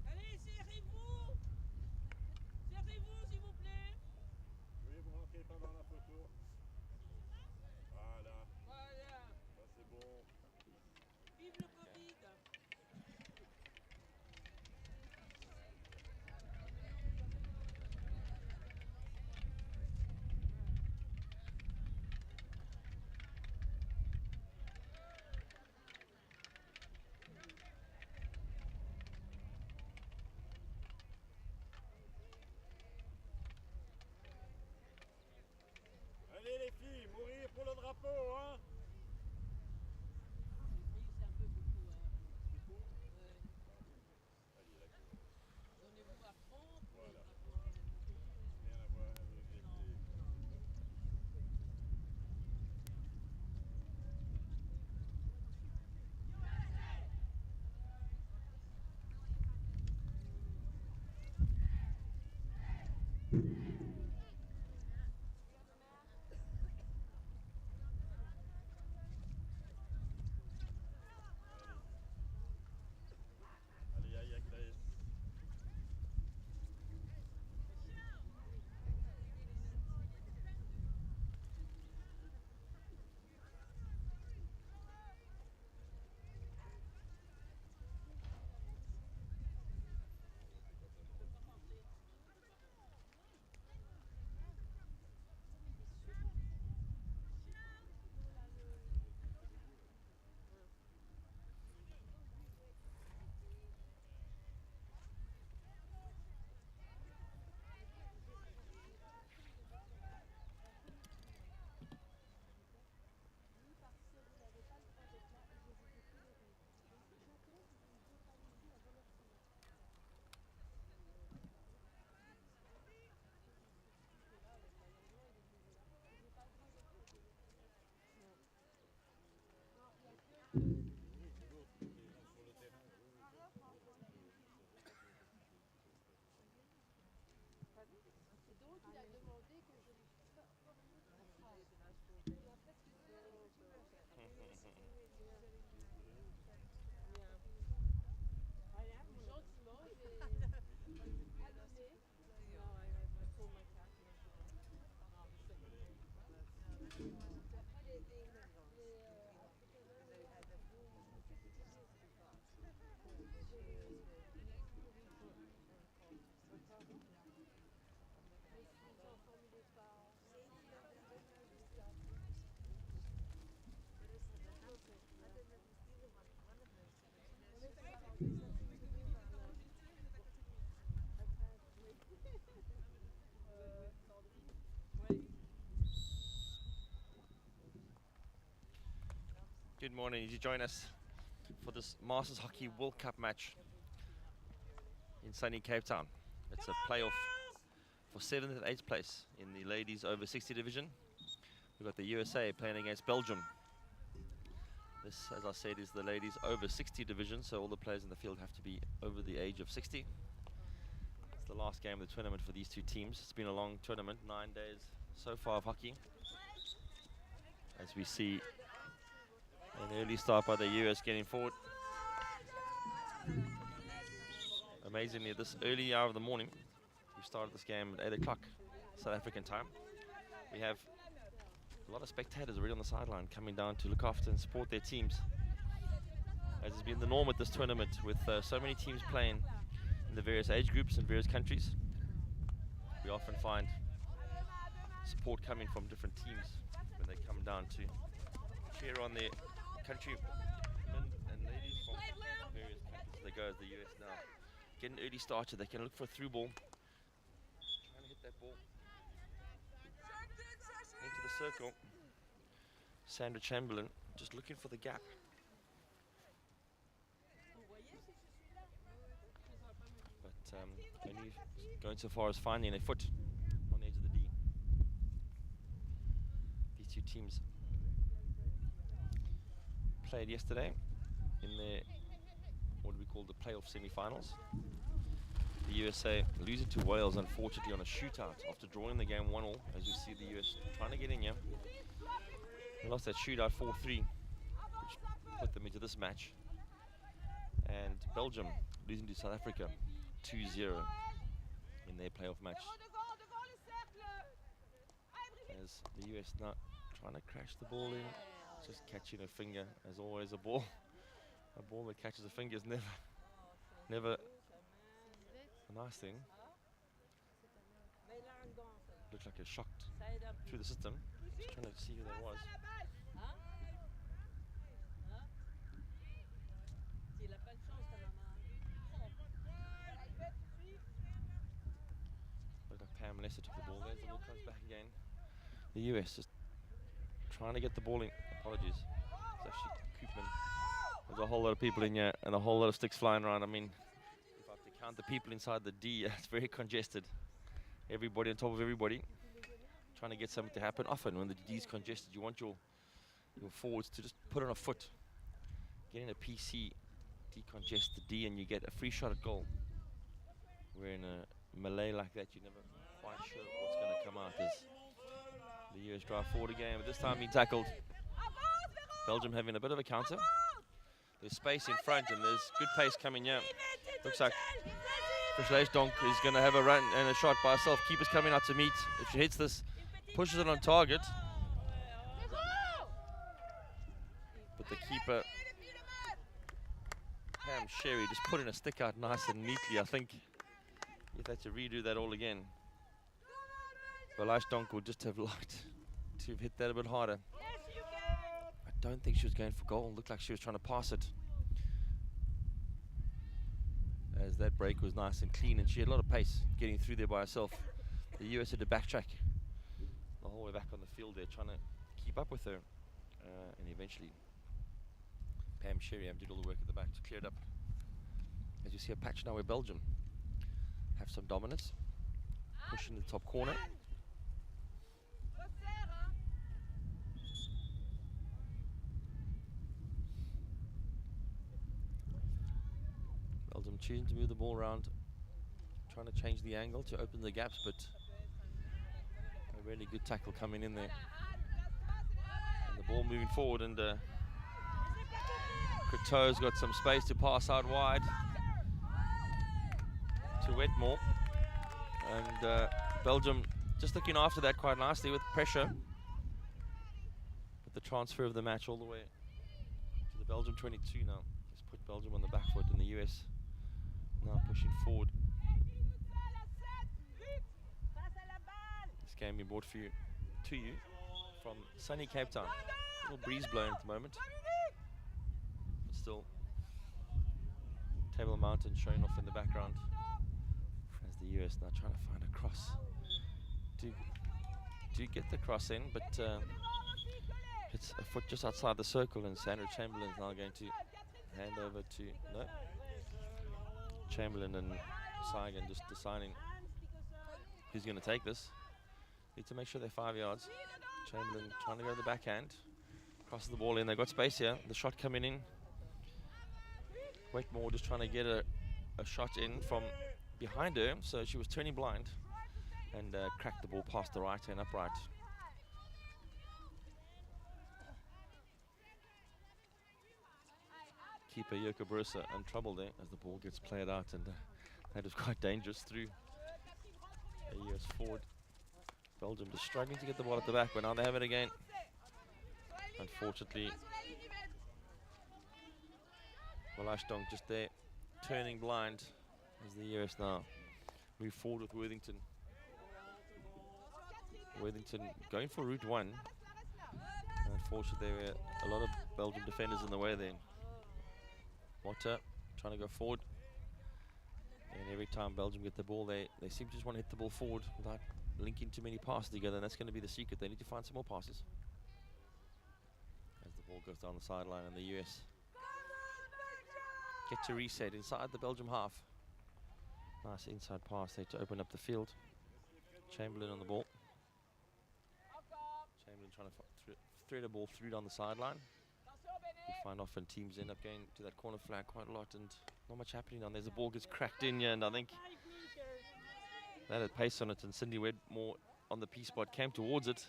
Allez, serrez-vous. Serrez-vous, s'il vous plaît. Oui, vous rentrez pas dans la photo. Voilà. Voilà. Ça, c'est bon. Vive le Covid. Allez, les filles, mourir pour le drapeau, hein. Oui, c'est un peu beaucoup. Allez, d'accord. Donnez-vous à fond pour le Voilà. drapeau. Rien à voir avec les... Allez, aïe, aïe, aïe. Et donc il a demandé que je lui gentiment, j'ai allumé. Good morning. Did you join us for this Masters Hockey World Cup match in sunny Cape Town? It's a playoff for 7th and 8th place in the ladies over 60 division. We've got the USA playing against Belgium. This, as I said, is the ladies over 60 division, so all the players in the field have to be over the age of 60. It's the last game of the tournament for these two teams. It's been a long tournament, 9 days so far of hockey. As we see an early start by the US getting forward. Amazingly, this early hour of the morning, we started this game at 8 o'clock South African time. We have a lot of spectators already on the sideline coming down to look after and support their teams. As has been the norm at this tournament, with so many teams playing in the various age groups and various countries, we often find support coming from different teams when they come down to cheer on their countrymen and ladies from various countries. They go as the US now. Get an early start so they can look for a through ball. Trying to hit that ball into the circle. Sandra Chamberlain just looking for the gap. But only going so far as finding a foot on the edge of the D. These two teams played yesterday in their what we call the playoff semi-finals. The USA losing to Wales, unfortunately, on a shootout after drawing the game 1-1, as you see the US trying to get in here. They lost that shootout 4-3, which put them into this match. And Belgium losing to South Africa 2-0 in their playoff match. As the US now trying to crash the ball in, just catching a finger. As always, a ball that catches a finger is never a nice thing. Looks like it shocked through the system. Just trying to see who that was. Looked like Pam Lester took the ball. There's the ball comes back again. The US just trying to get the ball in. Apologies. It's actually Koopman. There's a whole lot of people in here and a whole lot of sticks flying around. I mean, if I have to count the people inside the D, it's very congested. Everybody on top of everybody. Trying to get something to happen. Often when the D is congested, you want your forwards to just put on a foot. Get in a PC, decongest the D, and you get a free shot at goal. Where in a melee like that, you're never quite sure what's going to come out. As the US drive forward again, but this time he tackled. Belgium having a bit of a counter. There's space in front and there's good pace coming here. Looks like Donk is going to have a run and a shot by herself. Keeper's coming out to meet. If she hits this, pushes it on target. But the keeper, Pam Sherry, just putting a stick out nice and neatly. I think you'd have to redo that all again. Donk would just have liked to have hit that a bit harder. I don't think she was going for goal. Looked like she was trying to pass it. As that break was nice and clean, and she had a lot of pace getting through there by herself. The US had to backtrack the whole way back on the field there, trying to keep up with her. And eventually, Pam Sherry did all the work at the back to clear it up. As you see a patch now where Belgium have some dominance. Pushing the top corner. Belgium choosing to move the ball around, trying to change the angle to open the gaps, but a really good tackle coming in there. And the ball moving forward, and Croteau's got some space to pass out wide to Wetmore. And Belgium just looking after that quite nicely with pressure. But the transfer of the match all the way to the Belgium 22 now. Let's put Belgium on the back foot, and the US now pushing forward. This game being brought to you from sunny Cape Town. A little breeze blowing at the moment. But still, Table Mountain showing off in the background. As the US now trying to find a cross. Do get the cross in, but it's a foot just outside the circle, and Sandra Chamberlain's now going to hand over to Chamberlain and Saigon just deciding who's going to take this. Need to make sure they're 5 yards. Chamberlain trying to go to the backhand. Crosses the ball in. They've got space here. The shot coming in. Wetmore just trying to get a shot in from behind her. So she was turning blind and cracked the ball past the right and upright. Keeper Yoko Brusa in trouble there as the ball gets played out, and that is quite dangerous through a US forward. Belgium just struggling to get the ball at the back, but now they have it again. Unfortunately, Donk just there turning blind as the US now move forward with Worthington. Worthington going for route one. Unfortunately, there were a lot of Belgium defenders in the way there. Motta trying to go forward, and every time Belgium get the ball, they seem to just want to hit the ball forward without linking too many passes together, and that's going to be the secret. They need to find some more passes. As the ball goes down the sideline, and the US get to reset inside the Belgium half. Nice inside pass there to open up the field. Chamberlain on the ball. Chamberlain trying to thread a ball through down the sideline. We find often teams end up going to that corner flag quite a lot and not much happening. And there's a ball gets cracked in here, and I think that had pace on it, and Cindy Wedmore on the P spot came towards it.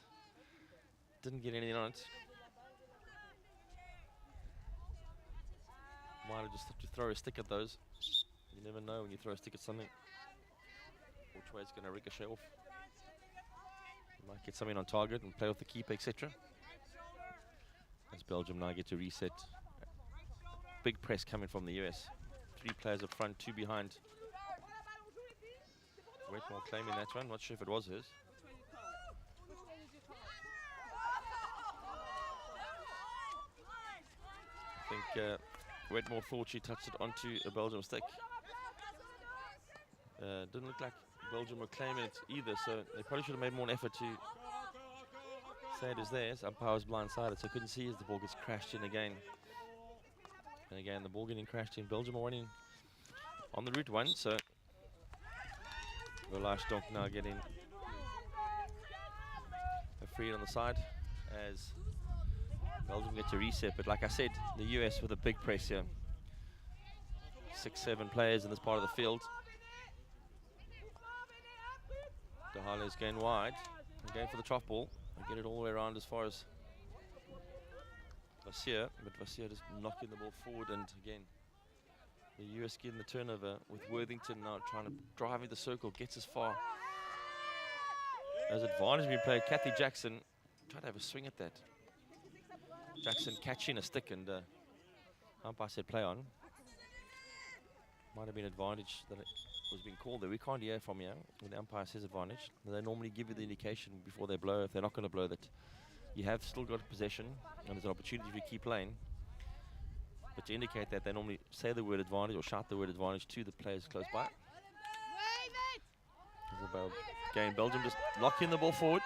Didn't get anything on it. Might have just have to throw a stick at those. You never know when you throw a stick at something which way it's going to ricochet off. You might get something on target and play with the keeper, etc. As Belgium now get to reset. Big press coming from the US. 3 players up front, 2 behind. Wedmore claiming that one. Not sure if it was his. I think Wedmore thought she touched it onto a Belgium stick. Didn't look like Belgium were claiming it either, so they probably should have made more an effort to say it is theirs. Umpire was blindsided, so couldn't see as the ball gets crashed in again. And again, the ball getting crashed in. Belgium are winning on the route 1, so Velash Donk now getting a free on the side as Belgium get to reset. But like I said, the US with a big press here. 6-7 players in this part of the field. Dahale is going wide and going for the trough ball and get it all the way around as far as Vassier, but Vassier just knocking the ball forward, and again the US getting the turnover with Worthington now trying to drive in the circle, gets as far as advantage being played. Kathy Jackson tried to have a swing at that. Jackson catching a stick, and umpire said play on. Might have been advantage that it was being called there. We can't hear from here when the umpire says advantage. They normally give you the indication before they blow, if they're not going to blow, that you have still got possession and there's an opportunity to keep playing. But to indicate that, they normally say the word advantage or shout the word advantage to the players close by. Again, Belgium just knocking the ball forward.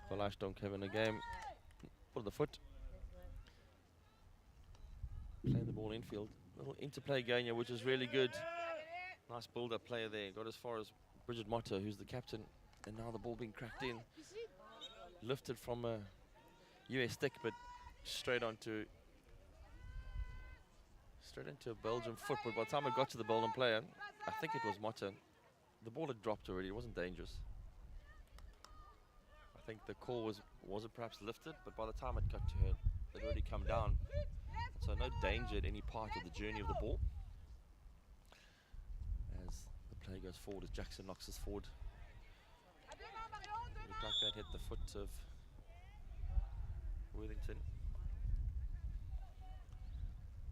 Velash Donk having a game. Put the foot. Playing the ball infield. Little interplay going here, which is really good. Nice build-up player there. Got as far as Bridget Motta, who's the captain. And now the ball being cracked in. Lifted from a US stick, but straight into a Belgian foot. But by the time it got to the Belgian player, I think it was Motta, the ball had dropped already. It wasn't dangerous. I think the call wasn't perhaps lifted, but by the time it got to her, it had already come down. So no danger at any part of the journey of the ball. As the play goes forward, as Jackson knocks us forward. Looked like that hit the foot of Worthington.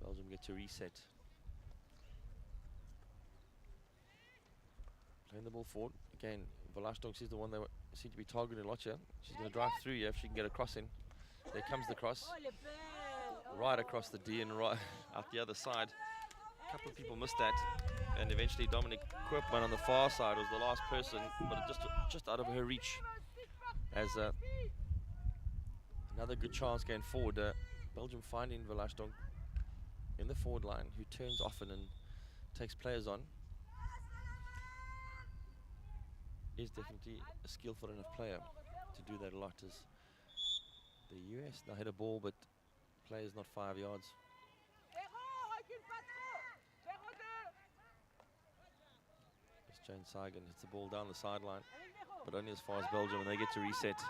Belgium get to reset. Playing the ball forward. Again, Velash Donk is the one they seem to be targeting a lot here. She's going to drive through here if she can get a cross in. There comes the cross. Right across the D and right out the other side. A couple of people missed that. And eventually Dominic Koopman on the far side was the last person, but just out of her reach. As another good chance going forward. Belgium finding Velash Donk in the forward line, who turns often and takes players on. Is definitely a skillful enough player to do that a lot. As the US now hit a ball, but play is not 5 yards. As Jane Sagan hits the ball down the sideline, but only as far as Belgium, and they get to reset.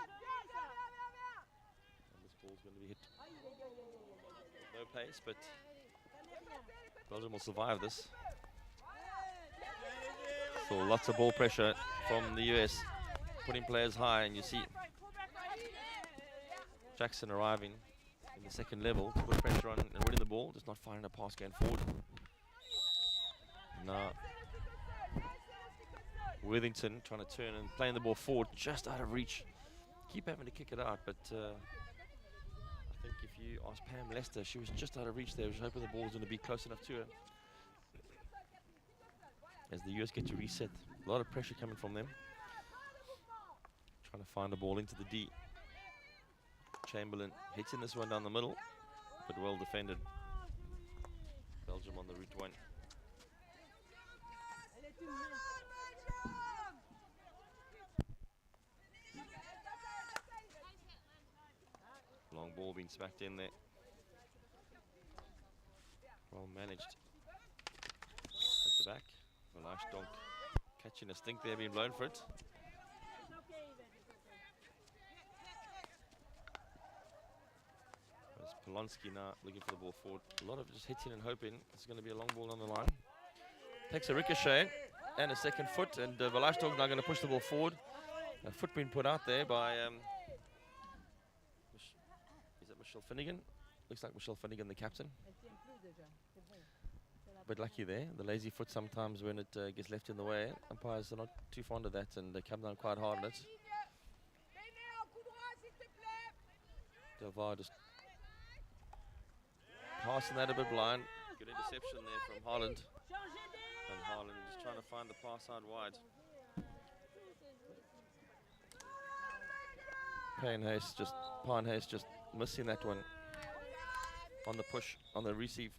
And this ball's going to be hit. No pace, but Belgium will survive this. So lots of ball pressure from the US, putting players high, and you see Jackson arriving in the second level to put pressure on and winning the ball, just not finding a pass going forward. Now Worthington trying to turn and playing the ball forward, just out of reach. Keep having to kick it out, but I think if you ask Pam Lester, she was just out of reach there. She was hoping the ball was going to be close enough to her. As the US get to reset, a lot of pressure coming from them. Trying to find the ball into the D. Chamberlain hitting this one down the middle, but well defended. Belgium on the route 1. being smacked in there. Well managed. At the back. Velashdonk catching a stink there, being blown for it. There's Polonsky now looking for the ball forward. A lot of just hitting and hoping it's going to be a long ball on the line. Takes a ricochet and a second foot, and Velashdonk now going to push the ball forward. A foot being put out there by, is it Michelle Finnegan? Looks like Michelle Finnegan, the captain. But lucky there. The lazy foot sometimes when it gets left in the way, umpires are not too fond of that and they come down quite hard on it. Delvar just passing that a bit blind. Good interception there from Haaland. And Haaland just trying to find the pass out wide. Payne-Hayes just missing that one on the push, on the receive.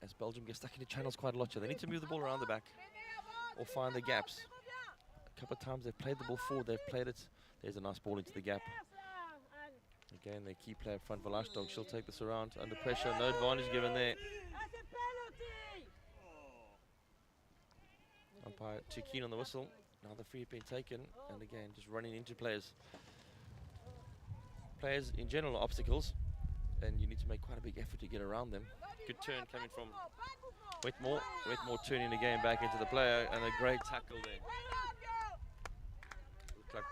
As Belgium gets stuck into channels quite a lot here. They need to move the ball around the back or find the gaps. A couple of times they've played the ball forward, they've played it. There's a nice ball into the gap. Again, their key player up front, Velashdonk, she'll take this around under pressure. No advantage given there. Umpire too keen on the whistle. Now the free being taken, and again, just running into players. Players in general are obstacles, and you need to make quite a big effort to get around them. Good turn coming from Wetmore. Wetmore turning the game back into the player, and a great tackle there. Looked like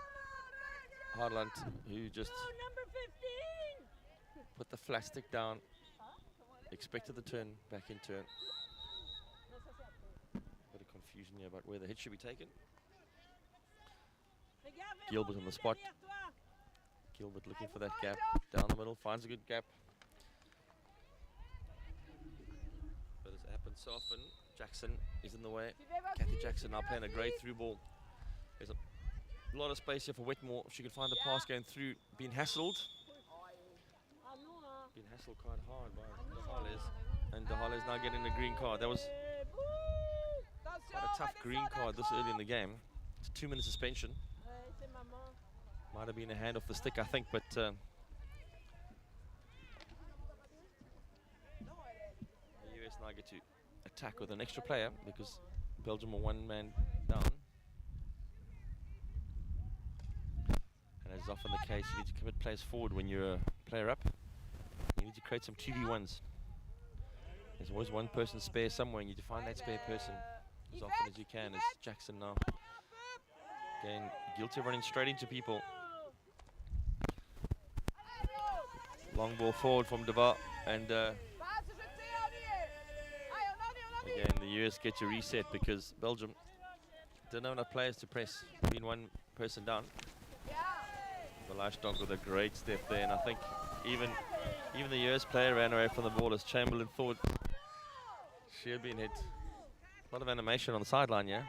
Haaland, who just put the flat stick down, expected the turn back in turn. Bit of confusion here about where the hit should be taken. Gilbert on the spot. Gilbert looking for that gap down the middle, finds a good gap. But it's happened so often. Jackson is in the way. Kathy Jackson now playing a great through ball. There's a lot of space here for Wetmore. If she could find the pass going through, being hassled. Being hassled quite hard by Dehales. And Dehales now getting a green card. That was quite a tough green card this early in the game. It's a 2-minute suspension. Might have been a hand off the stick, I think, but the US now get to attack with an extra player because Belgium are one man down. And as is often the case, you need to commit players forward when you're a player up. You need to create some 2v1s. There's always one person spare somewhere, and you need to find that spare person as often as you can. As Jackson now, again, guilty of running straight into people. Long ball forward from Devar, and again, the US get to reset because Belgium don't have enough players to press, being one person down. Velashdonk with a great step there, and I think even the US player ran away from the ball as Chamberlain thought she had been hit. A lot of animation on the sideline, yeah.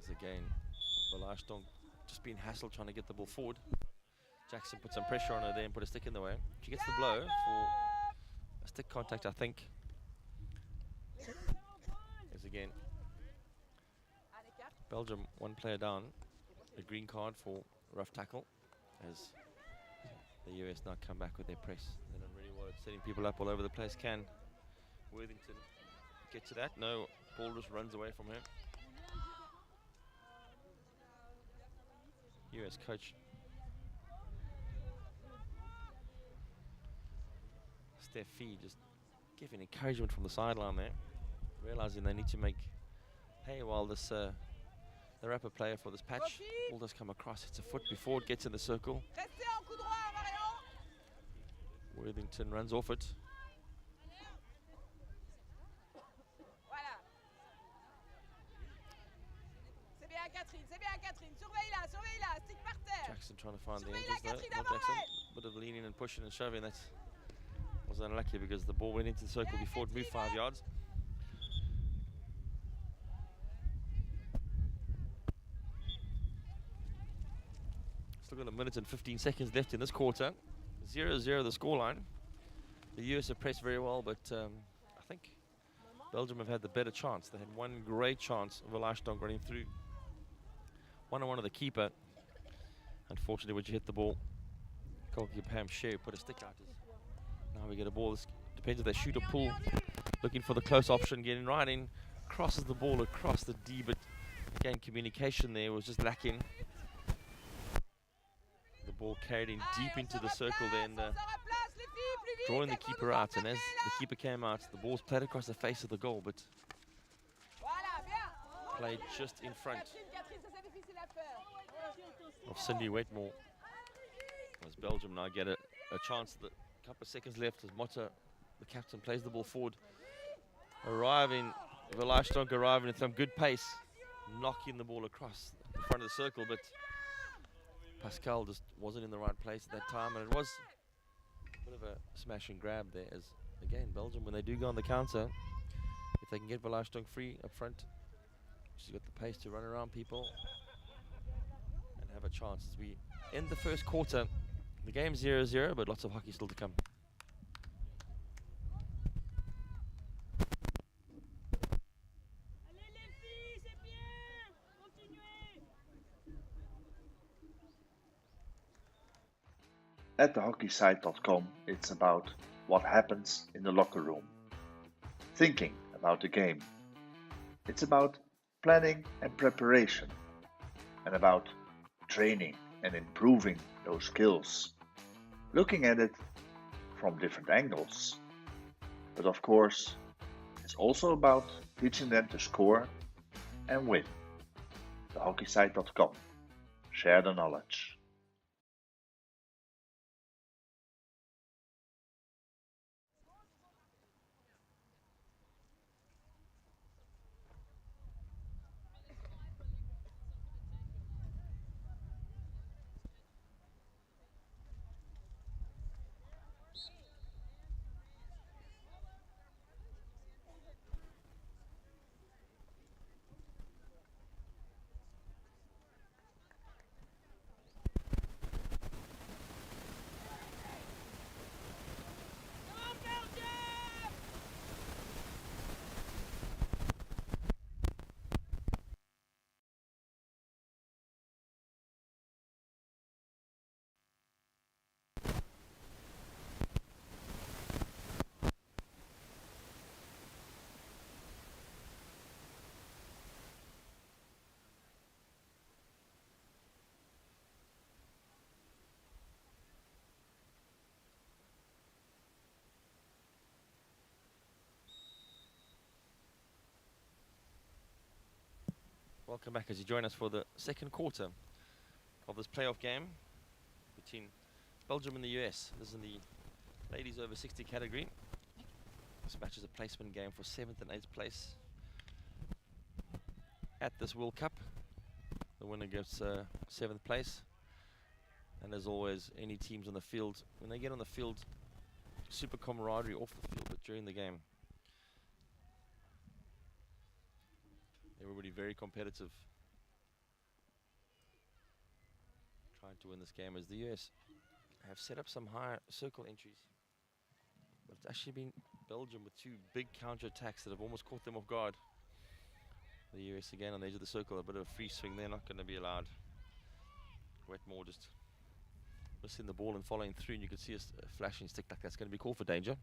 As again, Velashdonk just being hassled trying to get the ball forward. Jackson put some pressure on her there and put a stick in the way. She gets the blow for a stick contact, I think. As again, Belgium one player down. A green card for rough tackle as the US now come back with their press. They don't really want it, setting people up all over the place. Can Worthington get to that? No, ball just runs away from her. US coach Steph Fee just giving encouragement from the sideline there, realizing they need to make hay while this the rapper player for this patch. Ball does come across, it's a foot before it gets in the circle. Worthington runs off it. Jackson trying to find the angles though, not Jackson. Bit of leaning and pushing and shoving, that was unlucky because the ball went into the circle before it moved 5 yards. Still got a minute and 15 seconds left in this quarter. 0-0 the scoreline. The US have pressed very well, but I think Belgium have had the better chance. They had one great chance of Velashdonk running through. One-on-one of the keeper. Unfortunately, when you hit the ball Goalkeeper Pam Sherry put a stick out. Now we get a ball. This depends if they shoot or pull. Looking for the close option, getting right in. Crosses the ball across the D, but again, communication there was just lacking. The ball carried in deep into the circle then, drawing the keeper out. And as the keeper came out, the ball's played across the face of the goal, but played just in front of Cindy Wetmore. As Belgium now get a chance, a couple of seconds left as Motta, the captain, plays the ball forward. Arriving, Velastonk arriving at some good pace, knocking the ball across the front of the circle, but Pascal just wasn't in the right place at that time, and it was a bit of a smash and grab there. As again, Belgium, when they do go on the counter, if they can get Velastonk free up front, she's got the pace to run around people and have a chance as we end the first quarter. The game's 0-0, but lots of hockey still to come. At thehockeysite.com, it's about what happens in the locker room, thinking about the game. It's about planning and preparation, and about training and improving those skills, looking at it from different angles. But of course, it's also about teaching them to score and win. Thehockeysite.com. Share the knowledge. Welcome back as you join us for the second quarter of this playoff game between Belgium and the US. This is in the ladies over 60 category. This match is a placement game for 7th and 8th place at this World Cup. The winner gets 7th place. And as always, any teams on the field, when they get on the field, super camaraderie off the field, but during the game, everybody very competitive, trying to win this game, as the US have set up some higher circle entries. But it's actually been Belgium with two big counter-attacks that have almost caught them off guard. The US again on the edge of the circle, a bit of a free swing. They're not going to be allowed. Wetmore just missing the ball and following through, and you can see a flashing stick like that's going to be called for danger.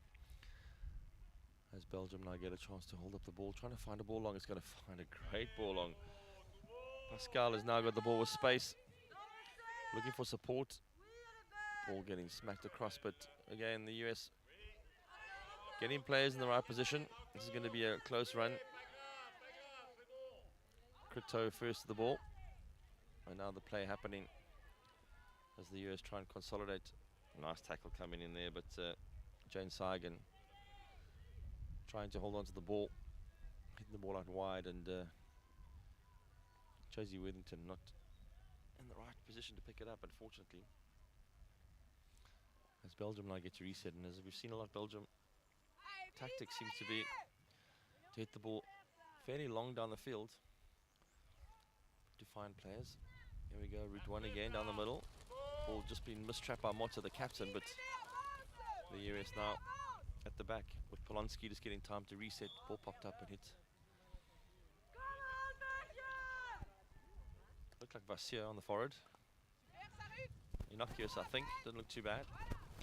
As Belgium now get a chance to hold up the ball, trying to find a ball long. It's going to find a great ball long. Pascal has now got the ball with space, looking for support. Ball getting smacked across, but again, the US getting players in the right position. This is going to be a close run. Crito first to the ball, and now the play happening as the US try and consolidate. Nice tackle coming in there, but Jane Sagan trying to hold on to the ball, hitting the ball out wide, and Josie Worthington not in the right position to pick it up, unfortunately. As Belgium now get to reset, and as we've seen a lot, Belgium tactics seems to be to hit the ball fairly long down the field to find players. Here we go, route one again down the middle. Ball just been mistrapped by Motta, the captain, but the US now at the back with Polonsky just getting time to reset. Ball popped up and hit. Looked like Vassier on the forward. innocuous, I think. Didn't look too bad.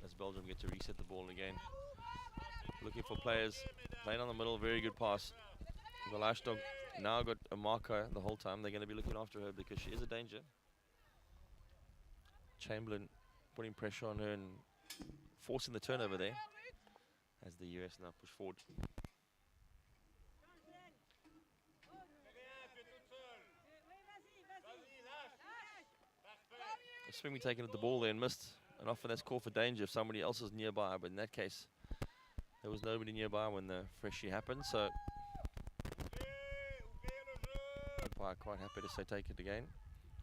As Belgium get to reset the ball again. Looking for players. Playing on the middle, very good pass. Velashdog now got a marker the whole time. They're going to be looking after her because she is a danger. Chamberlain putting pressure on her and forcing the turnover there as the US now push forward. A swing taken at the ball there and missed, and often that's called for danger if somebody else is nearby, but in that case there was nobody nearby when the freshie happened, so umpire quite happy to say take it again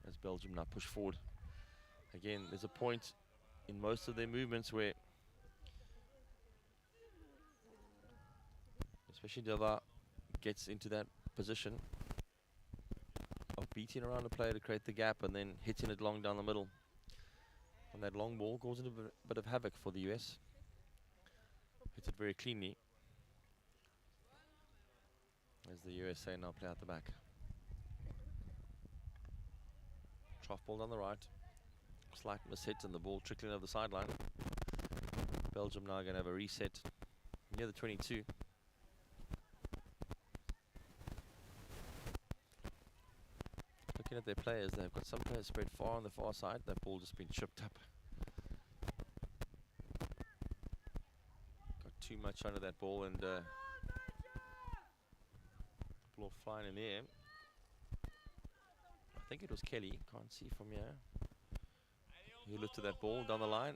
as Belgium now push forward. Again, there's a point in most of their movements where, especially Deva gets into that position of beating around the player to create the gap and then hitting it long down the middle. And that long ball causing a bit of havoc for the US. Hits it very cleanly. As the USA now play out the back. Trough ball down the right. Slight mishit and the ball trickling over the sideline. Belgium now going to have a reset near the 22. Looking at their players, they've got some players spread far on the far side. That ball just been chipped up. Got too much under that ball and ball flying in the air. I think it was Kelly, can't see from here. He looked at that ball down the line,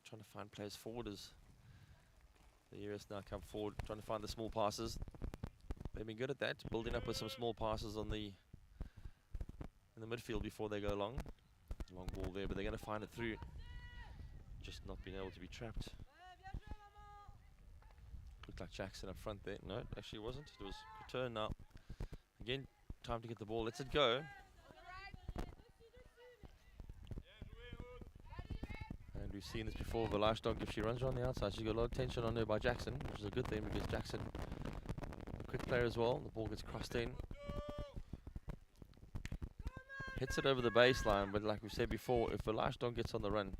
trying to find players forward as the US now come forward, trying to find the small passes. They've been good at that, building up with some small passes on the in the midfield before they go long. Long ball there, but they're going to find it through. Just not being able to be trapped. Looked like Jackson up front there. No, it actually wasn't. It was return now. Again, time to get the ball. Lets it go. And we've seen this before. Velashdog, if she runs around the outside, she's got a lot of tension on her by Jackson, which is a good thing because Jackson, a quick player as well. The ball gets crossed in. Hits it over the baseline, but like we said before, if Velashdog gets on the run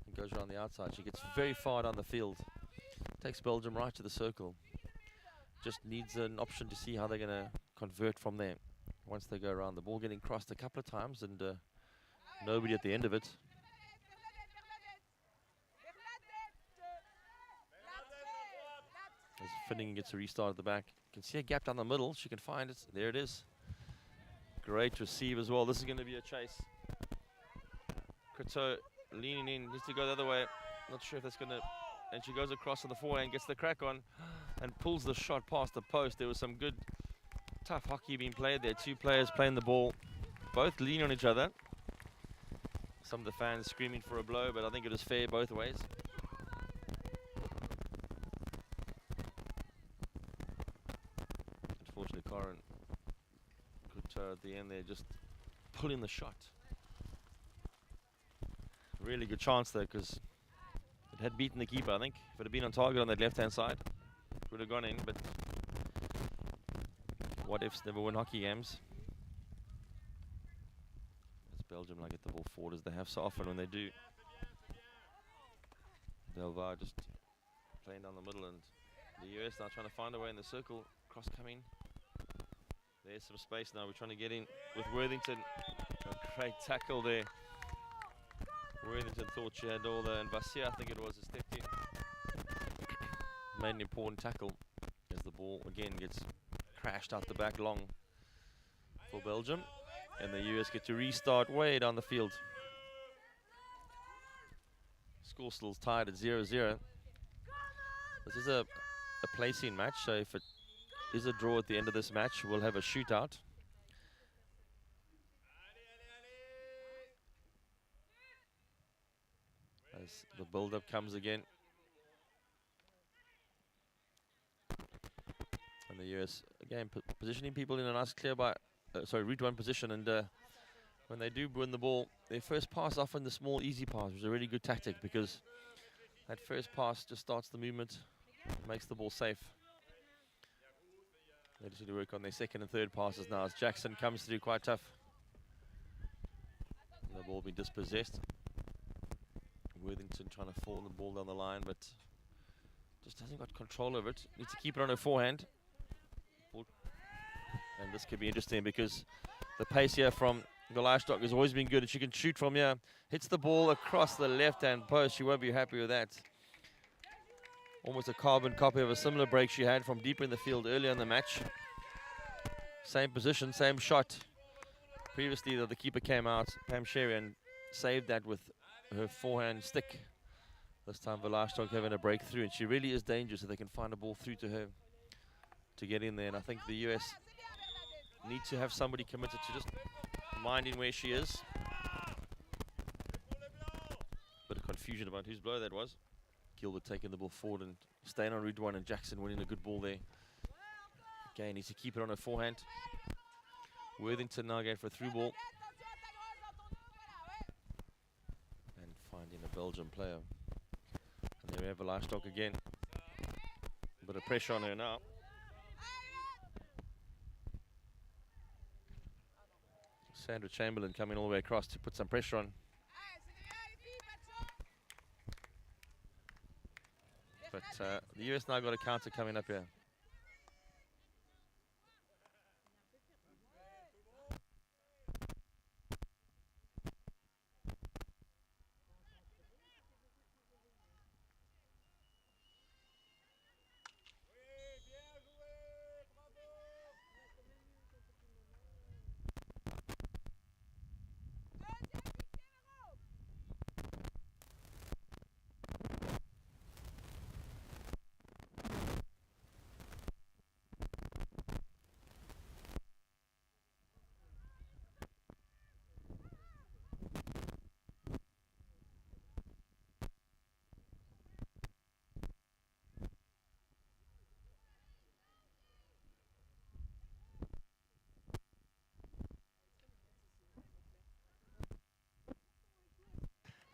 and goes around the outside, she gets very far down the field. Takes Belgium right to the circle. Just needs an option to see how they're going to convert from there once they go around. The ball getting crossed a couple of times and nobody at the end of it. As Finningen gets a restart at the back. You can see a gap down the middle. She can find it. There it is. Great receive as well. This is going to be a chase. Croteau leaning in. Needs to go the other way. Not sure if that's going to... And she goes across on the forehand, gets the crack on, and pulls the shot past the post. There was some good, tough hockey being played there. Two players playing the ball, both leaning on each other. Some of the fans screaming for a blow, but I think it was fair both ways. Unfortunately, Corin Croteau at the end there just pulling the shot. Really good chance there because it had beaten the keeper, I think. If it had been on target on that left-hand side, it would have gone in, but what ifs never win hockey games. As Belgium now get the ball forward as they have so often when they do. Delvar just playing down the middle and the US now trying to find a way in the circle. Cross coming. There's some space now. We're trying to get in with Worthington. A great tackle there. Worthington thought she had all the, and Vassia, I think it was, stepped in. Made an important tackle as the ball again gets crashed out the back long for Belgium. And the US get to restart way down the field. Score still tied at 0-0. This is a placing match, so if it is a draw at the end of this match, we'll have a shootout. As the build-up comes again. And the US, again, positioning people in a nice clear by, route one position. And when they do win the ball, their first pass often the small, easy pass, which is a really good tactic because that first pass just starts the movement, makes the ball safe. They just need to work on their second and third passes now as Jackson comes through quite tough. And the ball being dispossessed. Worthington trying to fall the ball down the line, but just hasn't got control of it. Needs to keep it on her forehand. And this could be interesting because the pace here from Galashtok has always been good, and she can shoot from here. Hits the ball across the left-hand post. She won't be happy with that. Almost a carbon copy of a similar break she had from deeper in the field earlier in the match. Same position, same shot. Previously, though, the keeper came out, Pam Sherry, and saved that with her forehand stick. This time, Galashtok having a breakthrough, and she really is dangerous if they can find a ball through to her to get in there. And I think the US need to have somebody committed to just minding where she is. Bit of confusion about whose blow that was. Gilbert taking the ball forward and staying on route one, and Jackson winning a good ball there. Again, needs to keep it on her forehand. Worthington now going for a through ball. And finding a Belgian player. And there we have Galashtok again. A bit of pressure on her now. Sandra Chamberlain coming all the way across to put some pressure on. But the US now got a counter coming up here.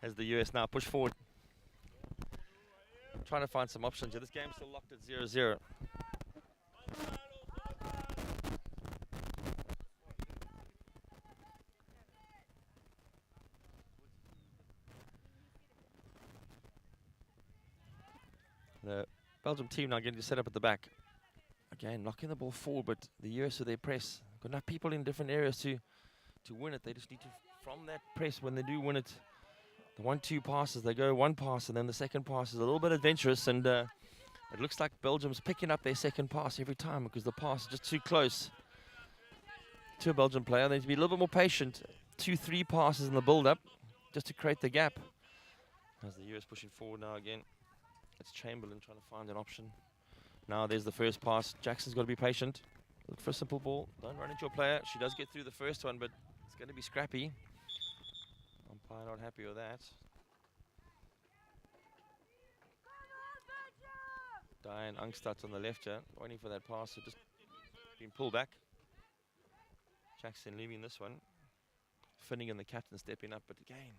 As the US now push forward. Trying to find some options here. This game's still locked at 0-0. The Belgium team now getting set up at the back. Again, knocking the ball forward, but the US with their press. Got enough people in different areas to win it. They just need to, from that press, when they do win it, the 1-2 passes, they go one pass, and then the second pass is a little bit adventurous, and it looks like Belgium's picking up their second pass every time because the pass is just too close to a Belgian player. They need to be a little bit more patient. 2-3 passes in the build-up just to create the gap. As the US pushing forward now again. It's Chamberlain trying to find an option. Now there's the first pass. Jackson's got to be patient. Look for a simple ball. Don't run into your player. She does get through the first one, but it's going to be scrappy. Umpire not happy with that. Diane Angstadt on the left here, waiting for that pass. So just been pulled back. Jackson leaving this one. Finnegan, the captain, stepping up, but again,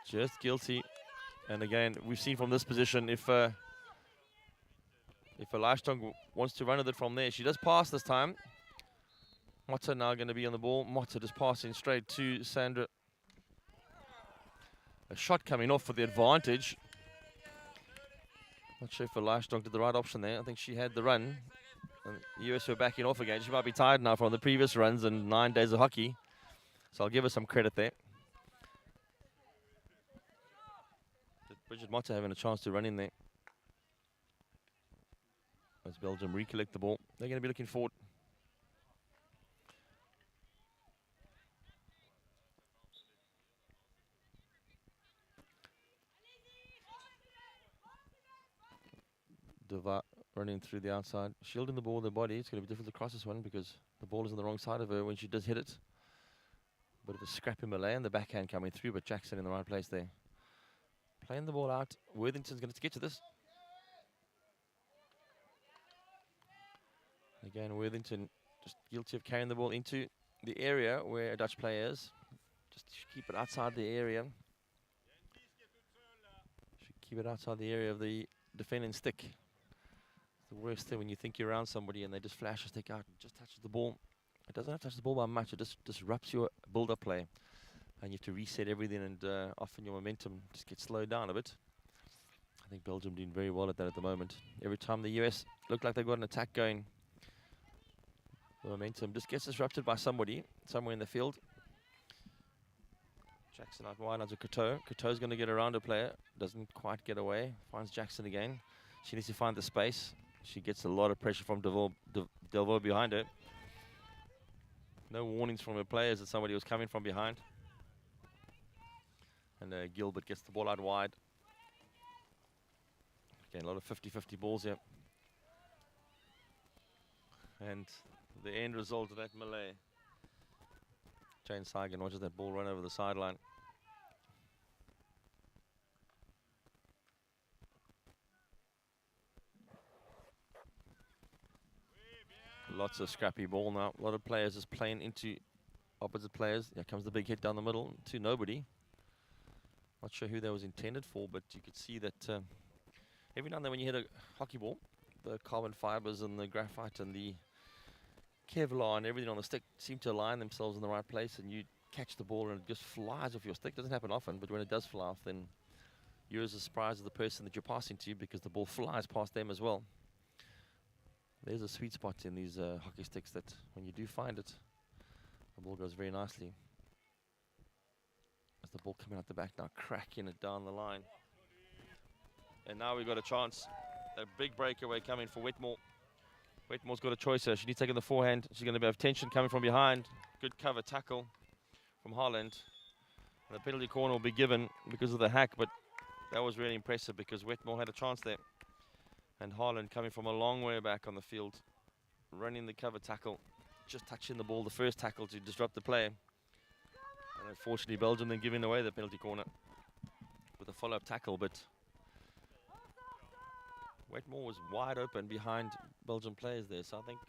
just guilty. And again, we've seen from this position, if Galashtok wants to run with it from there, she does pass this time. Motta now going to be on the ball. Motta just passing straight to Sandra. A shot coming off for the advantage. Not sure if Galashtok did the right option there. I think she had the run. And the US were backing off again. She might be tired now from the previous runs and 9 days of hockey. So I'll give her some credit there. Bridget Motta having a chance to run in there. As Belgium recollect the ball. They're going to be looking forward. Deva running through the outside, shielding the ball with her body. It's going to be difficult to cross this one because the ball is on the wrong side of her when she does hit it. Bit of a scrappy melee and the backhand coming through, but Jackson in the right place there. Playing the ball out. Worthington's going to get to this. Again, Worthington just guilty of carrying the ball into the area where a Dutch player is. Just keep it outside the area. Should keep it outside the area of the defending stick. It's the worst thing when you think you're around somebody and they just flash a stick out and just touches the ball. It doesn't have to touch the ball by much. It just disrupts your build-up play. and you have to reset everything, and often your momentum just gets slowed down a bit. I think Belgium doing very well at that at the moment. Every time the US look like they've got an attack going, the momentum just gets disrupted by somebody, somewhere in the field. Jackson out wide onto Coteau. Coteau's going to get around a player. Doesn't quite get away. Finds Jackson again. She needs to find the space. She gets a lot of pressure from Delvaux behind her. No warnings from her players that somebody was coming from behind. And Gilbert gets the ball out wide. Again, a lot of 50-50 balls here. And the end result of that melee. Jane Sagan watches that ball run over the sideline. Lots of scrappy ball now. A lot of players just playing into opposite players. Here comes the big hit down the middle to nobody. Not sure who that was intended for, but you could see that every now and then when you hit a hockey ball, the carbon fibers and the graphite and the Kevlar and everything on the stick seem to align themselves in the right place, and you catch the ball and it just flies off your stick. Doesn't happen often, but when it does fly off, then you're as surprised as the person that you're passing to, because the ball flies past them as well. There's a sweet spot in these hockey sticks that when you do find it, the ball goes very nicely. As the ball coming out the back now, cracking it down the line. And now we've got a chance. A big breakaway coming for Wetmore. Wetmore's got a choice here. She needs to take in the forehand. She's going to have tension coming from behind. Good cover tackle from Holland. And the penalty corner will be given because of the hack, but that was really impressive because Wetmore had a chance there. And Haaland coming from a long way back on the field, running the cover tackle, just touching the ball, the first tackle to disrupt the play. And unfortunately, Belgium then giving away the penalty corner with a follow-up tackle, but Wetmore was wide open behind Belgian players there, so I think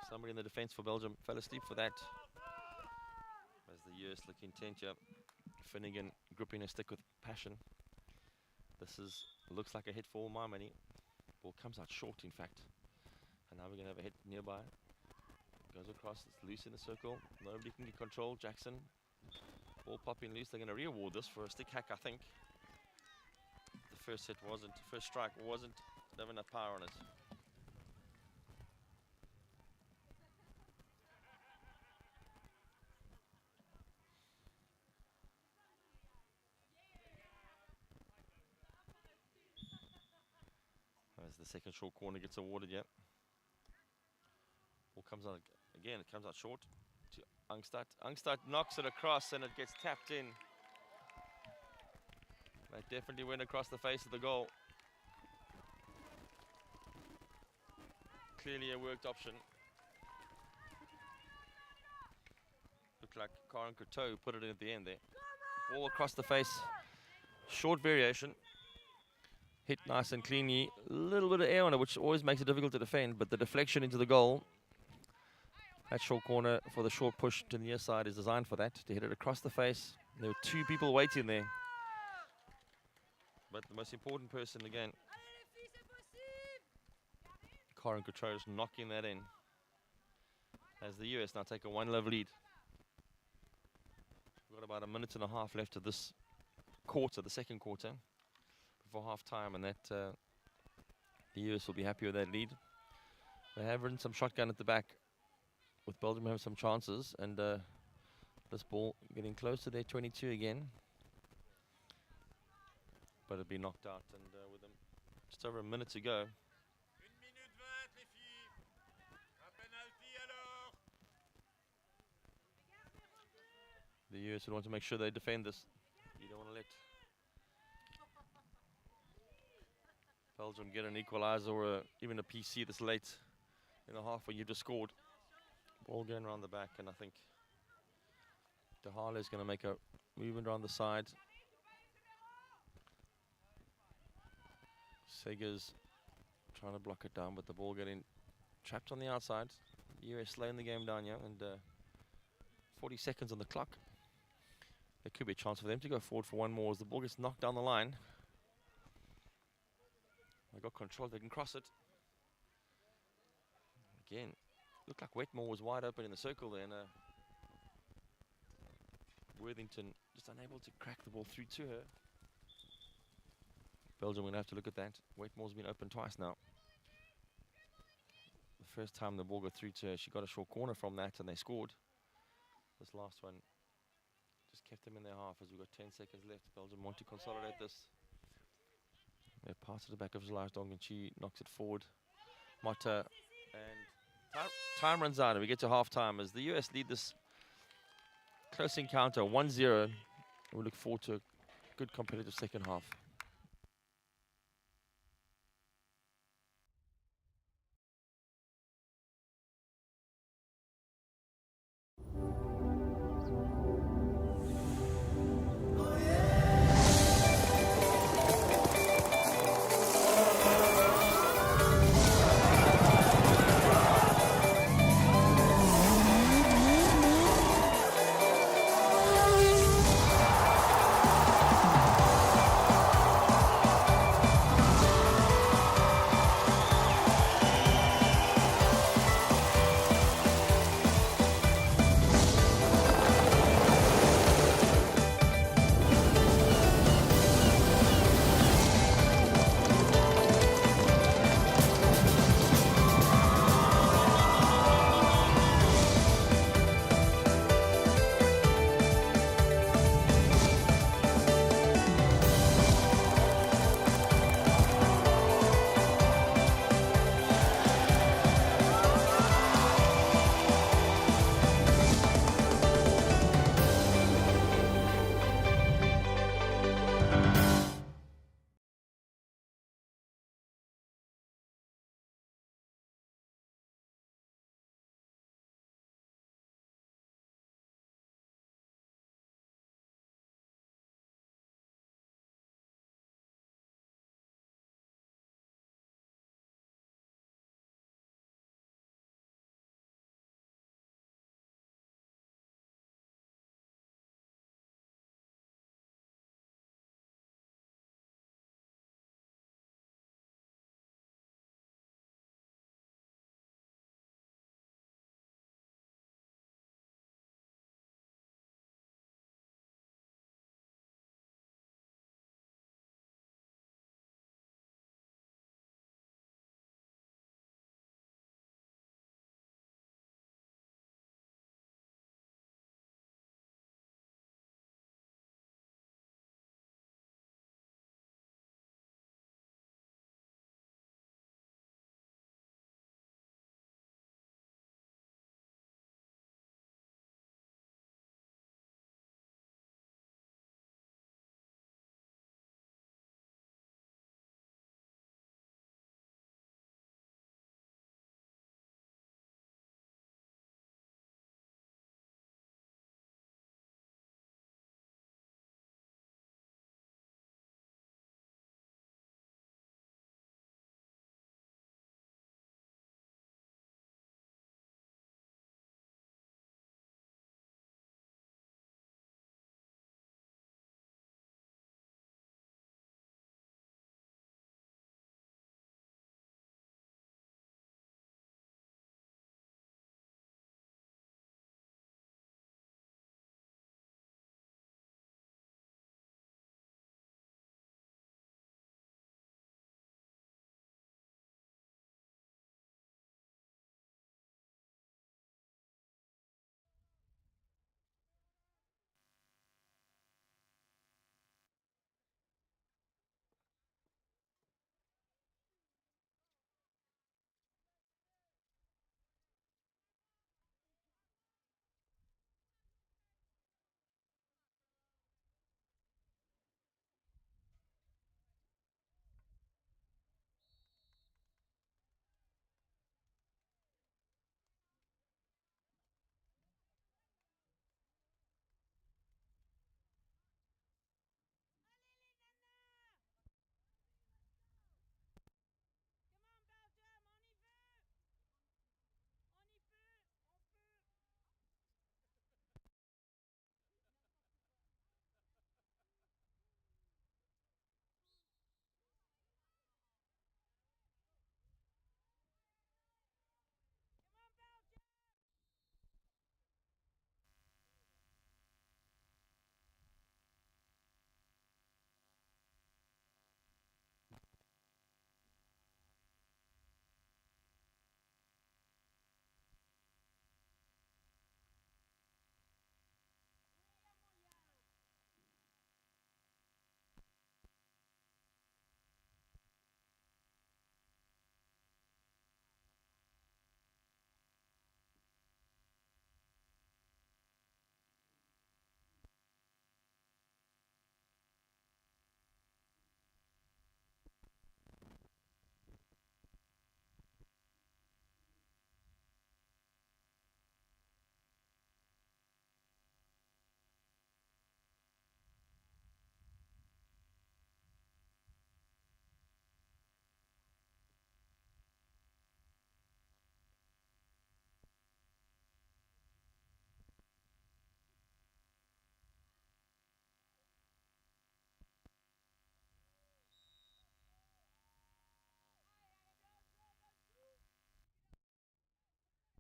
somebody in the defense for Belgium fell asleep for that. As the US look intent here, Finnegan gripping a stick with passion. This looks like a hit for my money. Ball comes out short, in fact. And now we're going to have a hit nearby. Goes across, it's loose in the circle. Nobody can get control. Jackson, ball popping loose. They're going to re-award this for a stick hack, I think. The first strike wasn't have enough power on it. As the second short corner gets awarded, yeah. Ball comes out again, it comes out short to Angstad. Angstad knocks it across and it gets tapped in. That definitely went across the face of the goal. Clearly a worked option. Looked like Karen Coteau put it in at the end there. Ball across the face, short variation. Hit nice and cleanly, a little bit of air on it, which always makes it difficult to defend, but the deflection into the goal, that short corner for the short push to the near side is designed for that, to hit it across the face. There were two people waiting there. But the most important person again, Karen Coteau, knocking that in. As the US now take a 1-love lead. We've got about a minute and a half left of this quarter, the second quarter, for half time, and that the US will be happy with that lead. They have ridden some shotgun at the back, with Belgium having some chances, and this ball getting close to their 22 again. But it'll be knocked out, and with them just over a minute to go. 1 minute 20 les filles. Un penalty alors. The US would want to make sure they defend this. You don't want to let Belgium get an equalizer or even a PC this late in the half when you've just scored. Ball going around the back, and I think De Halle is going to make a movement around the side. Seger's trying to block it down, but the ball getting trapped on the outside. The US slowing the game down, yeah, and 40 seconds on the clock. There could be a chance for them to go forward for one more as the ball gets knocked down the line. They got control, they can cross it. Again, looked like Wetmore was wide open in the circle there, and Worthington just unable to crack the ball through to her. Belgium, we're going to have to look at that. Waitmore's been open twice now. The first time the ball got through to her, she got a short corner from that and they scored. This last one just kept them in their half as we've got 10 seconds left. Belgium want to consolidate this. They pass to the back of Dong and she knocks it forward. Mata, and time runs out and we get to half time as the US lead this close encounter 1-0. We look forward to a good competitive second half.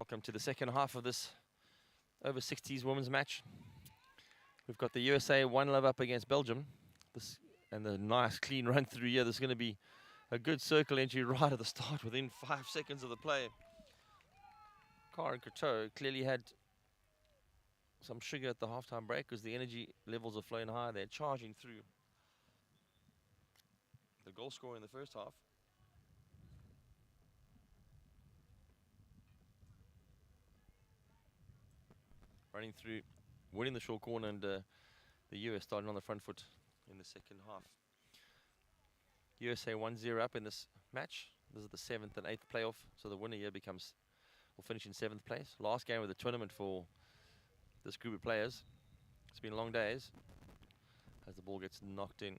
Welcome to the second half of this over 60s women's match. We've got the USA 1-love up against Belgium. And the nice clean run through here. There's going to be a good circle entry right at the start within 5 seconds of the play. Karen Coteau clearly had some sugar at the halftime break because the energy levels are flowing high. They're charging through. The goal scorer in the first half. Running through, winning the short corner, and the US starting on the front foot in the second half. USA 1-0 up in this match. This is the 7th and 8th playoff, so the winner here will finish in 7th place. Last game of the tournament for this group of players. It's been long days as the ball gets knocked in.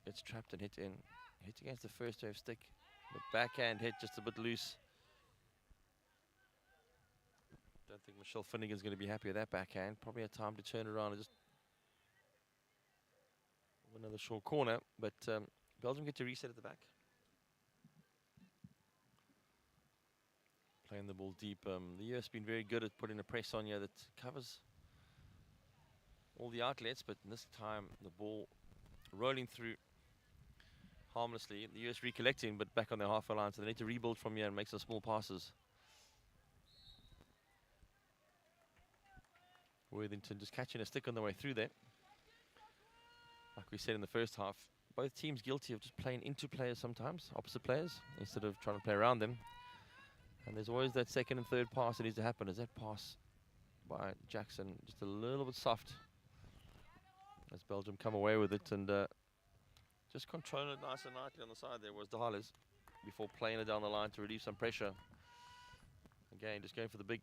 It's trapped and hit in. Hit against the first wave stick. The backhand hit just a bit loose. Don't think Michelle Finnegan's going to be happy with that backhand. Probably had time to turn around and just win another short corner. But Belgium get to reset at the back. Playing the ball deep. The US been very good at putting a press on you that covers all the outlets. But this time the ball rolling through harmlessly. The US recollecting, but back on their half line. So they need to rebuild from here and make some small passes. Worthington just catching a stick on the way through there. Like we said in the first half, both teams guilty of just playing into players sometimes, opposite players, instead of trying to play around them. And there's always that second and third pass that needs to happen. Is that pass by Jackson just a little bit soft as Belgium come away with it and just controlling it nice and lightly on the side there was Dahles before playing it down the line to relieve some pressure. Again, just going for the big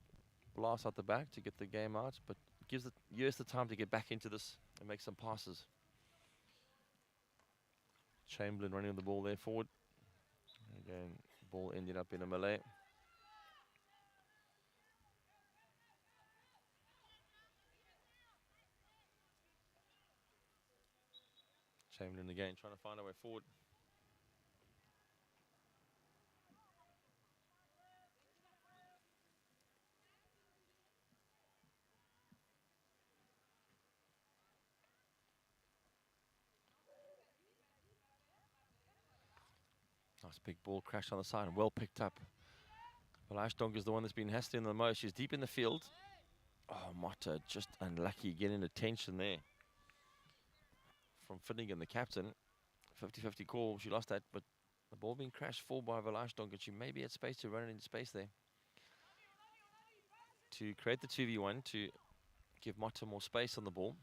blast out the back to get the game out, but gives the US the time to get back into this and make some passes. Chamberlain running the ball there forward. Again, ball ended up in a melee. Chamberlain again trying to find a way forward. Nice big ball crashed on the side and well picked up. Well, Ashdonk is the one that's been hassling the most. She's deep in the field. Oh, Motta just unlucky getting attention there from Finnegan, the captain. 50-50 call. She lost that, but the ball being crashed full by Velashdonk, and she maybe had space to run it into space there. To create the 2v1, to give Motta more space on the ball.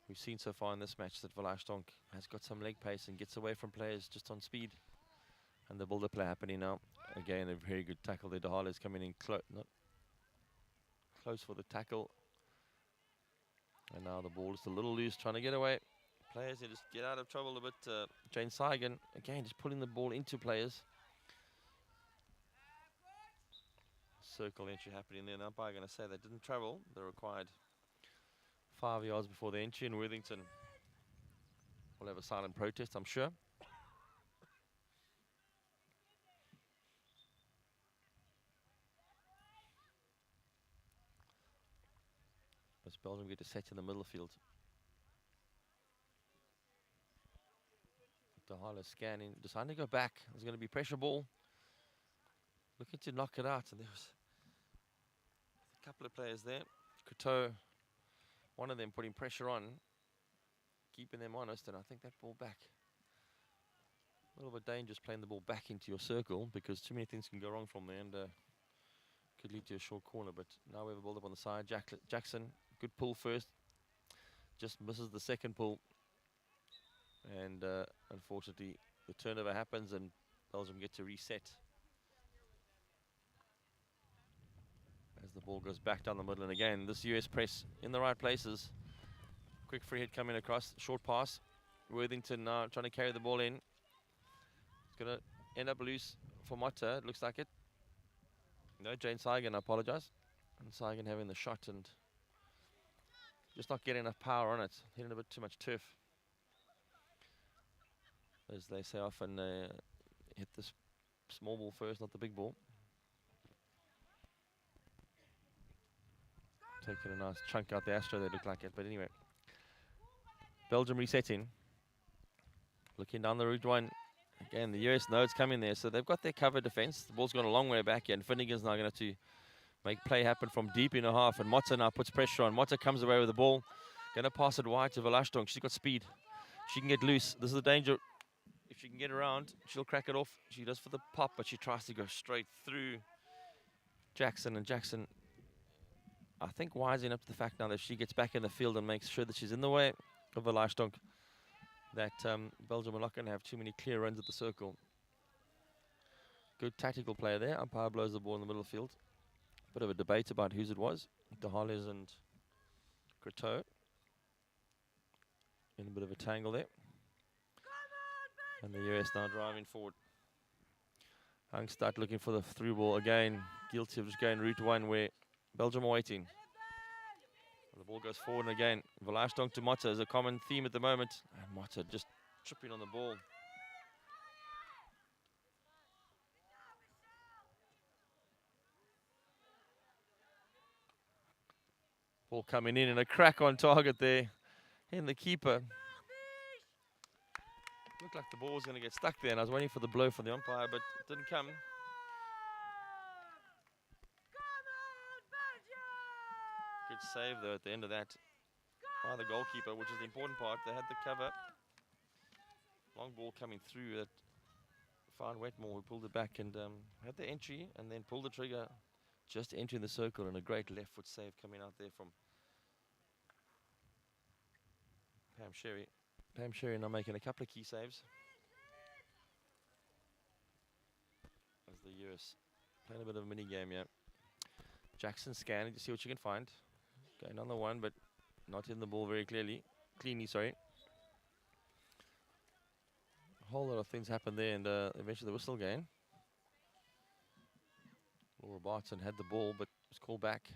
We've seen so far in this match that Velashdonk has got some leg pace and gets away from players just on speed. And the build-up play happening now. Again, a very good tackle there. Dahales coming in close for the tackle. And now the ball is a little loose, trying to get away. Players, they just get out of trouble a bit. Jane Seigan, again, just pulling the ball into players. Circle entry happening there. The umpire going to say they didn't travel. They required 5 yards before the entry, and Worthington will have a silent protest, I'm sure. As Belgium get to set in the middle of the field. Dahales scanning, deciding to go back. There's going to be pressure ball. Looking to knock it out, and there was a couple of players there. Coteau, one of them putting pressure on, keeping them honest, and I think that ball back. A little bit dangerous playing the ball back into your circle because too many things can go wrong from there and could lead to a short corner. But now we have a build up on the side. Jackson, good pull first, just misses the second pull. And unfortunately, the turnover happens and Belgium get to reset. As the ball goes back down the middle, and again, this US press in the right places. Quick free hit coming across, short pass. Worthington now trying to carry the ball in. It's going to end up loose for Motta, it looks like it. No, Jane Seigan, I apologize. And Seigan having the shot and just not getting enough power on it. Hitting a bit too much turf. As they say often, hit the small ball first, not the big ball. Taking a nice chunk out the Astro, they look like it. But anyway, Belgium resetting. Looking down the route one. Again, the US know it's coming there, so they've got their cover defense. The ball's gone a long way back here, and Finnegan's now going to make play happen from deep in a half. And Motta now puts pressure on. Motta comes away with the ball. Going to pass it wide to Velashdonk. She's got speed. She can get loose. This is the danger. If she can get around, she'll crack it off. She does for the pop, but she tries to go straight through Jackson. And Jackson, I think, wising up to the fact now that she gets back in the field and makes sure that she's in the way of Velashdonk, that Belgium are not going to have too many clear runs at the circle. Good tactical play there. Umpire blows the ball in the middle of the field. Bit of a debate about whose it was. De Holles and Croteau. In a bit of a tangle there. And the US now driving forward. Hangstad looking for the through ball again. Guilty of just going route one where Belgium are waiting. The ball goes forward and again. Velashdonk to Motta is a common theme at the moment. And Motta just tripping on the ball. Ball coming in and a crack on target there. And the keeper. Looked like the ball was going to get stuck there, and I was waiting for the blow from the umpire, but it didn't come. Good save, though, at the end of that by the goalkeeper, which is the important part. They had the cover. Long ball coming through that found Wetmore, who pulled it back and had the entry and then pulled the trigger, just entering the circle, and a great left foot save coming out there from Pam Sherry. Pam Sherry now making a couple of key saves. As the US playing a bit of a mini game here. Jackson scanning to see what you can find. Going on the one, but not in the ball very cleanly, sorry. A whole lot of things happened there, and eventually the whistle game. Laura Barton had the ball, but was called back.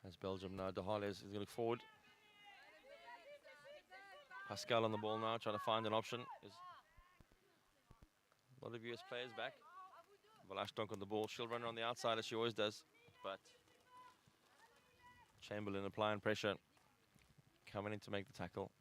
As Belgium now, De Holles is going to look forward. Pascal on the ball now, trying to find an option. There's a lot of US players back. Velashdonk on the ball. She'll run on the outside as she always does. But Chamberlain applying pressure. Coming in to make the tackle.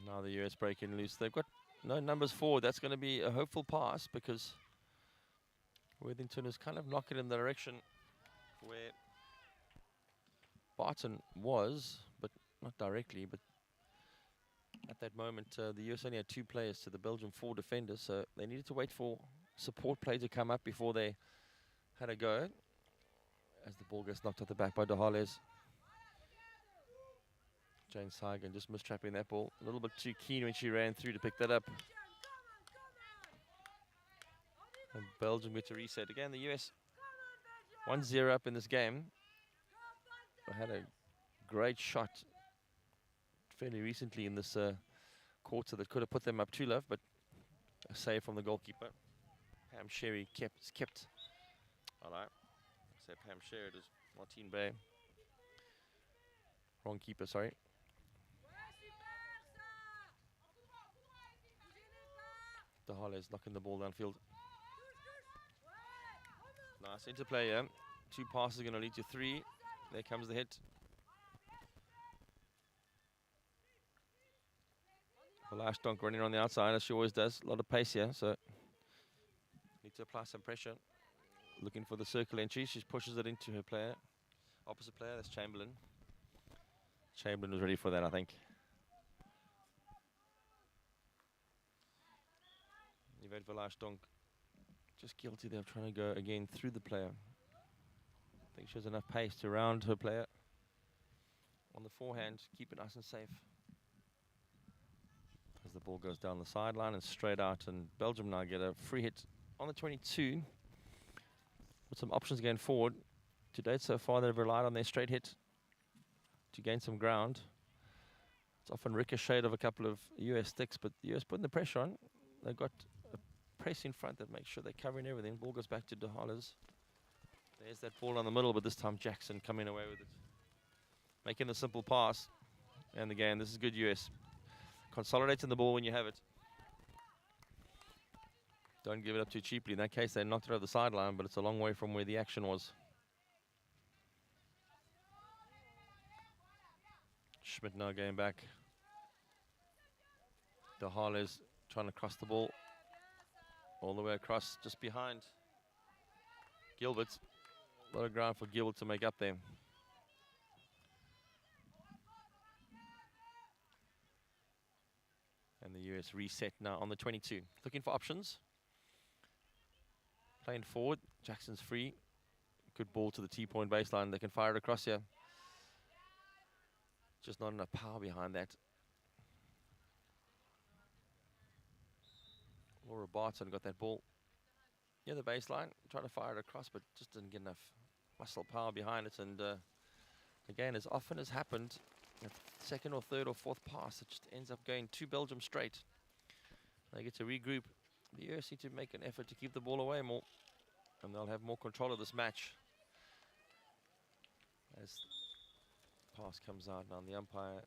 Now the US breaking loose. They've got no numbers forward. That's going to be a hopeful pass because Worthington is kind of knocking in the direction where Barton was, but not directly. But at that moment, the US only had 2 players to the Belgium 4 defenders, so they needed to wait for support play to come up before they had a go. As the ball gets knocked at the back by De Holles. Jane Saigon just mistrapping that ball. A little bit too keen when she ran through to pick that up. And Belgium get to reset. Again, the US 1-0 up in this game. They had a great shot fairly recently in this quarter that could have put them up 2-0, but a save from the goalkeeper. Pam Sherry kept. All right. I say Pam Sherry, it is Martine Bay. Wrong keeper, sorry. De Holles knocking the ball downfield. Nice interplay here. 2 passes are going to lead to 3. There comes the hit. Velashdonk running on the outside as she always does. A lot of pace here, so need to apply some pressure. Looking for the circle entry. She pushes it into her player. Opposite player, that's Chamberlain. Chamberlain was ready for that, I think. Yvette Velashdonk just guilty there of trying to go again through the player. I think she has enough pace to round her player. On the forehand, keep it nice and safe. As the ball goes down the sideline and straight out, and Belgium now get a free hit on the 22. With some options going forward. To date so far, they've relied on their straight hit to gain some ground. It's often ricocheted of a couple of US sticks, but the US putting the pressure on. They've got a press in front that makes sure they're covering everything. Ball goes back to De Haarles. There's that ball on the middle, but this time Jackson coming away with it. Making the simple pass. And again, this is good US. Consolidating the ball when you have it. Don't give it up too cheaply. In that case, they knocked it over the sideline, but it's a long way from where the action was. Schmidt now going back. De Haarles trying to cross the ball all the way across, just behind Gilbert. A lot of ground for Gilbert to make up there. And the US reset now on the 22. Looking for options. Playing forward. Jackson's free. Good ball to the T-point baseline. They can fire it across here. Just not enough power behind that. Laura Barton got that ball near the baseline. Trying to fire it across, but just didn't get enough muscle power behind it. And again, as often as happened, at second or third or fourth pass, it just ends up going to Belgium straight. They get to regroup. The US need to make an effort to keep the ball away more, and they'll have more control of this match. As pass comes out now, the umpire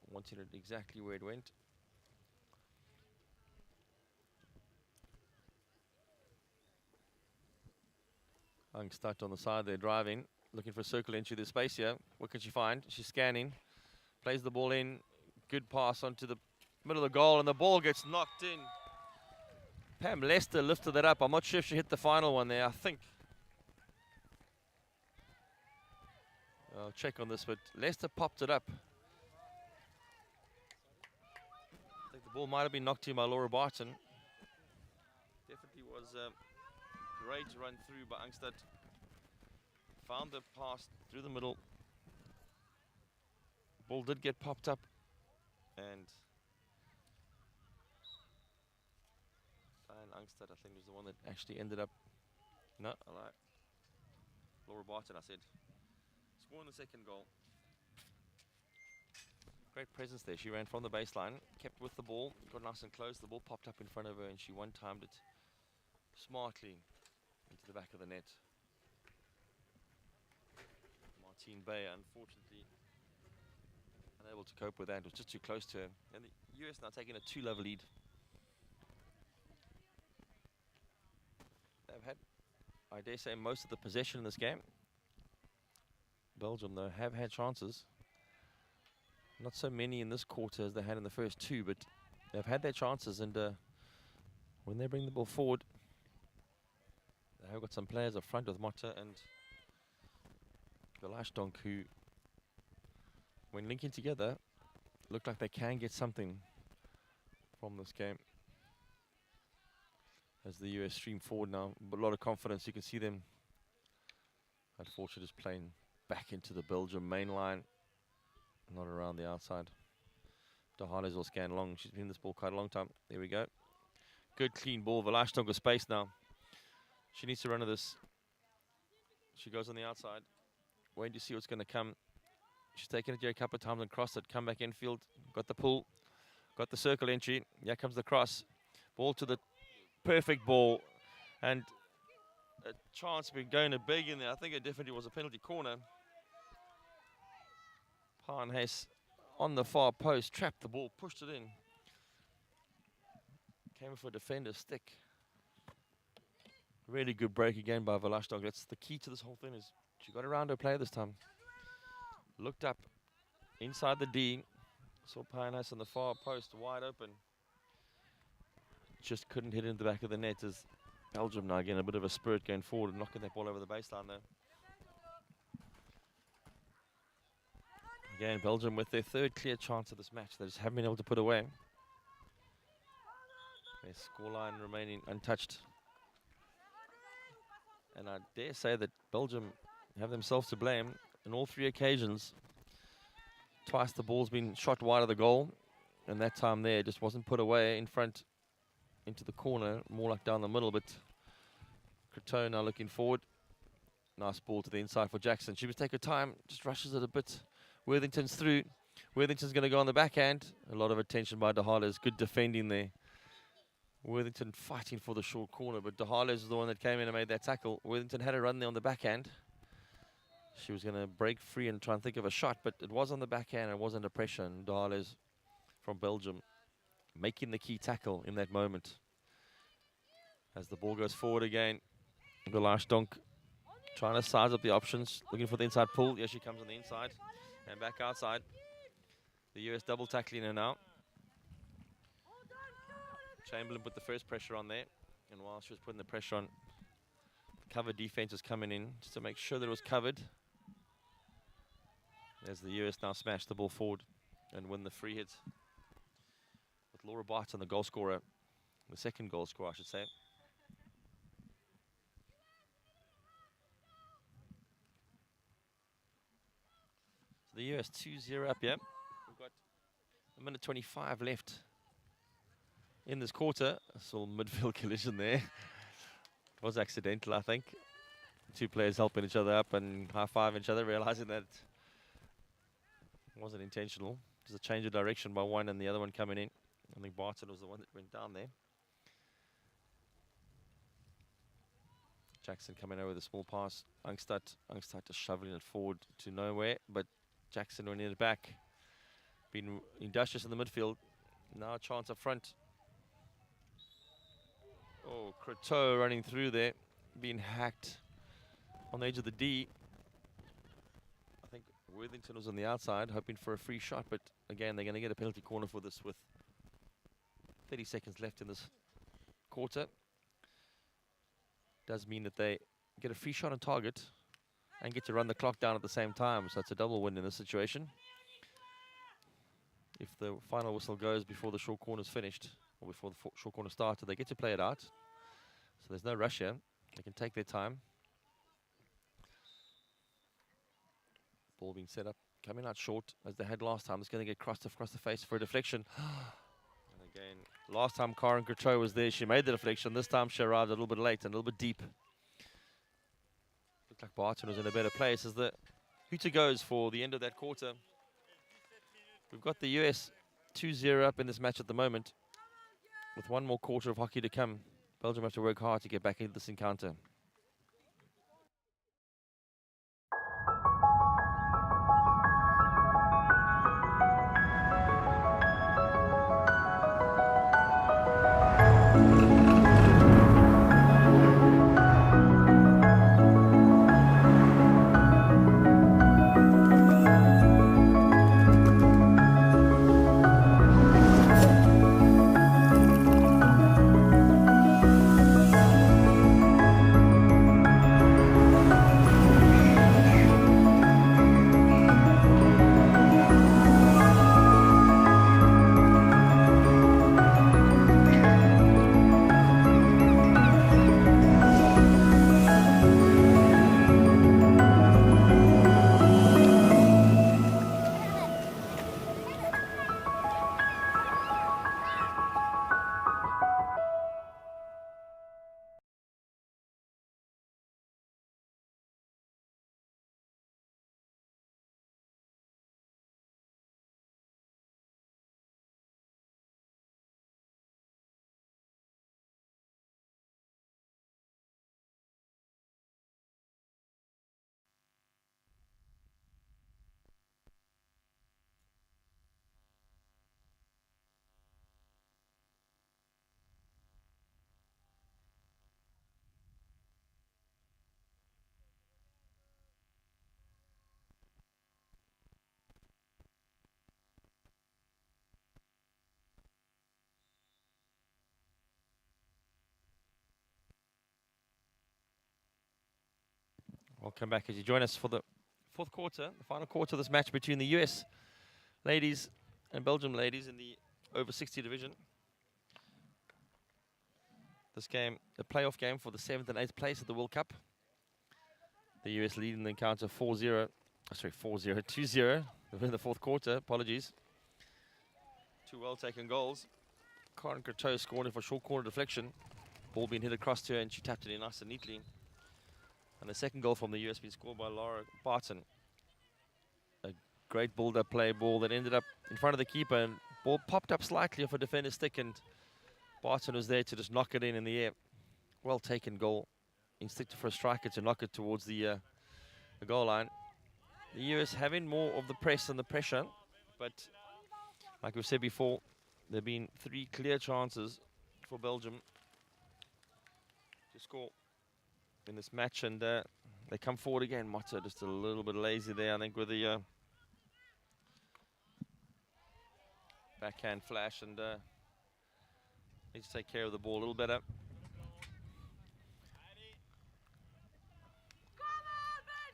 wanted it exactly where it went. Angstad on the side there, driving, looking for a circle into the space here. What can she find? She's scanning, plays the ball in. Good pass onto the middle of the goal, and the ball gets knocked in. Pam Lester lifted that up. I'm not sure if she hit the final one there, I think. I'll check on this, but Lester popped it up. I think the ball might have been knocked in by Laura Barton. Definitely was great run through by Angstad. Found the pass through the middle. Ball did get popped up, and Diane Angstad, I think, was the one that actually ended up. No, I lied. Laura Barton, I said. Scoring the second goal. Great presence there. She ran from the baseline, kept with the ball, got nice and close. The ball popped up in front of her, and she one-timed it smartly into the back of the net. Martine Bay, unfortunately, unable to cope with that. It was just too close to her. And the US now taking a 2-level lead. They've had, I dare say, most of the possession in this game. Belgium, though, have had chances. Not so many in this quarter as they had in the first two, but they've had their chances. And when they bring the ball forward, they have got some players up front with Motta and Velashdonk, who, when linking together, look like they can get something from this game. As the US stream forward now, but a lot of confidence. You can see them, unfortunately, just playing back into the Belgium main line, not around the outside. De Haarles will scan long. She's been in this ball quite a long time. There we go. Good clean ball. Velashdonk with space now. She needs to run to this. She goes on the outside. Waiting to see what's going to come. She's taken it here a couple of times and crossed it. Come back infield. Got the pull. Got the circle entry. Here comes the cross. Ball to the perfect ball. And a chance of going a big in there. I think it definitely was a penalty corner. Parnhes on the far post. Trapped the ball. Pushed it in. Came for a defender's stick. Really good break again by Velashdonk. That's the key to this whole thing, is she got around her player this time. Looked up inside the D. Saw Parnhes on the far post wide open. Just couldn't hit it in the back of the net, as Belgium now again a bit of a spirit going forward and knocking that ball over the baseline there. Again, Belgium with their third clear chance of this match. They just haven't been able to put away. Their scoreline remaining untouched. And I dare say that Belgium have themselves to blame in all three occasions. Twice the ball's been shot wide of the goal, and that time there just wasn't put away in front into the corner, more like down the middle. But Croteau now looking forward. Nice ball to the inside for Jackson. She must take her time, just rushes it a bit. Worthington's through. Worthington's going to go on the backhand. A lot of attention by DeHarles. Good defending there. Worthington fighting for the short corner, but DeHarles is the one that came in and made that tackle. Worthington had a run there on the backhand. She was going to break free and try and think of a shot, but it was on the backhand and it was under pressure. And DeHarles from Belgium making the key tackle in that moment. As the ball goes forward again, Gulash Donk trying to size up the options, looking for the inside pull. Here she comes on the inside and back outside. The US double tackling her now. Chamberlain put the first pressure on there, and while she was putting the pressure on, cover defense was coming in just to make sure that it was covered. As the US now smash the ball forward and win the free hit. With Laura Barton, the goal scorer, the second goal scorer, I should say. So the US 2-0 up here. We've got a minute 25 left in this quarter. I saw midfield collision there. It was accidental, I think. Two players helping each other up and high-fiving each other, realizing that it wasn't intentional. Just a change of direction by one and the other one coming in. I think Barton was the one that went down there. Jackson coming over with a small pass. Angstad just shoveling it forward to nowhere, but Jackson winning it back. Been industrious in the midfield. Now a chance up front. Oh, Croteau running through there, being hacked on the edge of the D. I think Worthington was on the outside, hoping for a free shot, but again, they're going to get a penalty corner for this with 30 seconds left in this quarter. Does mean that they get a free shot on target and get to run the clock down at the same time, so it's a double win in this situation. If the final whistle goes before the short corner is finished, or before the short corner started, they get to play it out. So there's no rush here. They can take their time. Ball being set up, coming out short as they had last time. It's going to get crossed across the face for a deflection. And again, last time Karen Croteau was there, she made the deflection. This time she arrived a little bit late and a little bit deep. Looked like Barton was in a better place as the hooter goes for the end of that quarter. We've got the US 2-0 up in this match at the moment. With one more quarter of hockey to come, Belgium have to work hard to get back into this encounter. Welcome back as you join us for the fourth quarter, the final quarter of this match between the US ladies and Belgium ladies in the over 60 division. This game, a playoff game for the 7th and 8th place of the World Cup. The US leading the encounter 2-0 in the fourth quarter, apologies. Two well-taken goals. Karen Croteau scoring for short corner deflection. Ball being hit across to her and she tapped it in nice and neatly. And the second goal from the US being scored by Laura Barton. A Great build-up play ball that ended up in front of the keeper, and ball popped up slightly off a defender's stick, and Barton was there to just knock it in the air. Well taken goal. Instinctive for a striker to knock it towards the goal line. The US having more of the press and the pressure, but like we said before, there have been 3 clear chances for Belgium to score in this match, and they come forward again. Motta just a little bit lazy there, I think, with the backhand flash, and needs to take care of the ball a little better.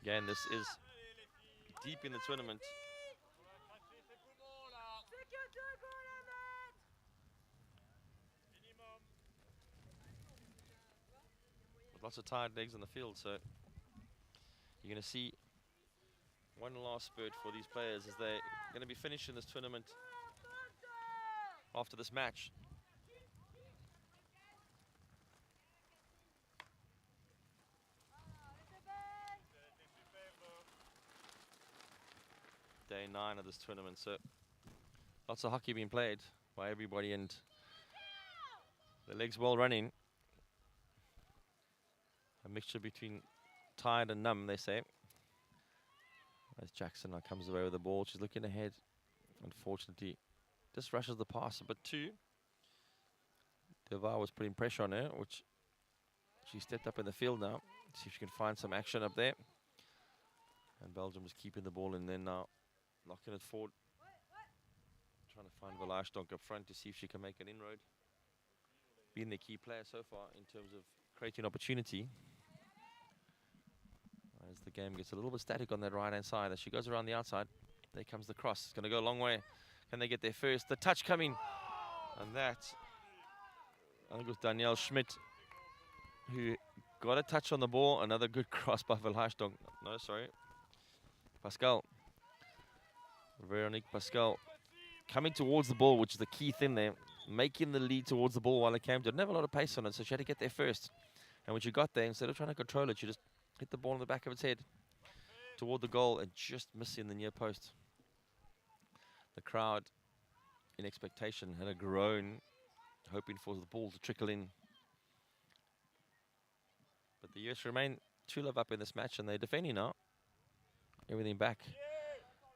Again, this is deep in the tournament. With lots of tired legs on the field, so you're going to see one last spurt for these players as they're going to be finishing this tournament after this match. Day 9 of this tournament, so lots of hockey being played by everybody, and the legs well running. A mixture between tired and numb, they say. As Jackson now comes away with the ball, she's looking ahead. Unfortunately, just rushes the pass a bit too. Devar was putting pressure on her, which she stepped up in the field now. See if she can find some action up there. And Belgium is keeping the ball and then now knocking it forward. Trying to find Velashdonk up front to see if she can make an inroad. Being the key player so far in terms of creating opportunity. As the game gets a little bit static on that right-hand side. As she goes around the outside, there comes the cross. It's going to go a long way. Can they get there first? The touch coming. And that, I think it was Danielle Schmidt who got a touch on the ball. Another good cross by Velashdonk. No, sorry. Pascal. Veronique Pascal coming towards the ball, which is the key thing there. Making the lead towards the ball while it came. Didn't have a lot of pace on it, so she had to get there first. And when she got there, instead of trying to control it, she just hit the ball in the back of its head toward the goal and just missing the near post. The crowd, in expectation, had a groan, hoping for the ball to trickle in. But the US remain 2-love up in this match, and they're defending now. Everything back.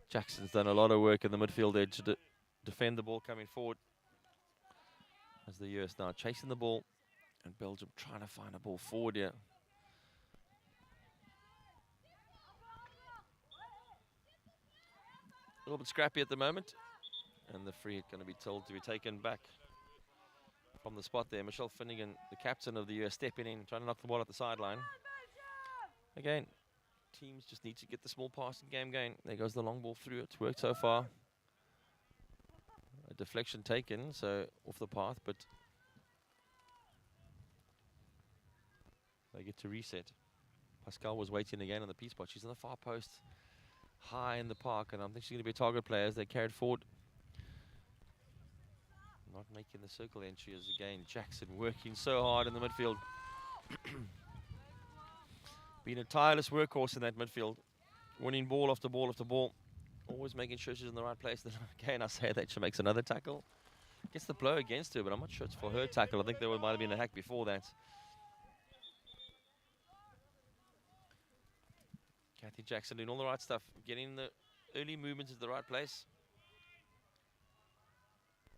Jackson's done a lot of work in the midfield edge to defend the ball coming forward. As the US now chasing the ball, and Belgium trying to find a ball forward here. A little bit scrappy at the moment, and the free hit going to be told to be taken back from the spot there. Michelle Finnegan, the captain of the US, stepping in, trying to knock the ball at the sideline. Again, teams just need to get the small passing game going. There goes the long ball through. It's worked so far. A deflection taken, so off the path, but they get to reset. Pascal was waiting again on the P spot. She's on the far post, high in the park, and I think she's going to be a target player as they carried forward. Not making the circle entry as again Jackson working so hard in the midfield. Being a tireless workhorse in that midfield, winning ball after ball after ball, always making sure she's in the right place. Then again, I say that she makes another tackle. Gets the blow against her, but I'm not sure it's for her tackle. I think there might have been a hack before that. Kathy Jackson doing all the right stuff, getting the early movements to the right place.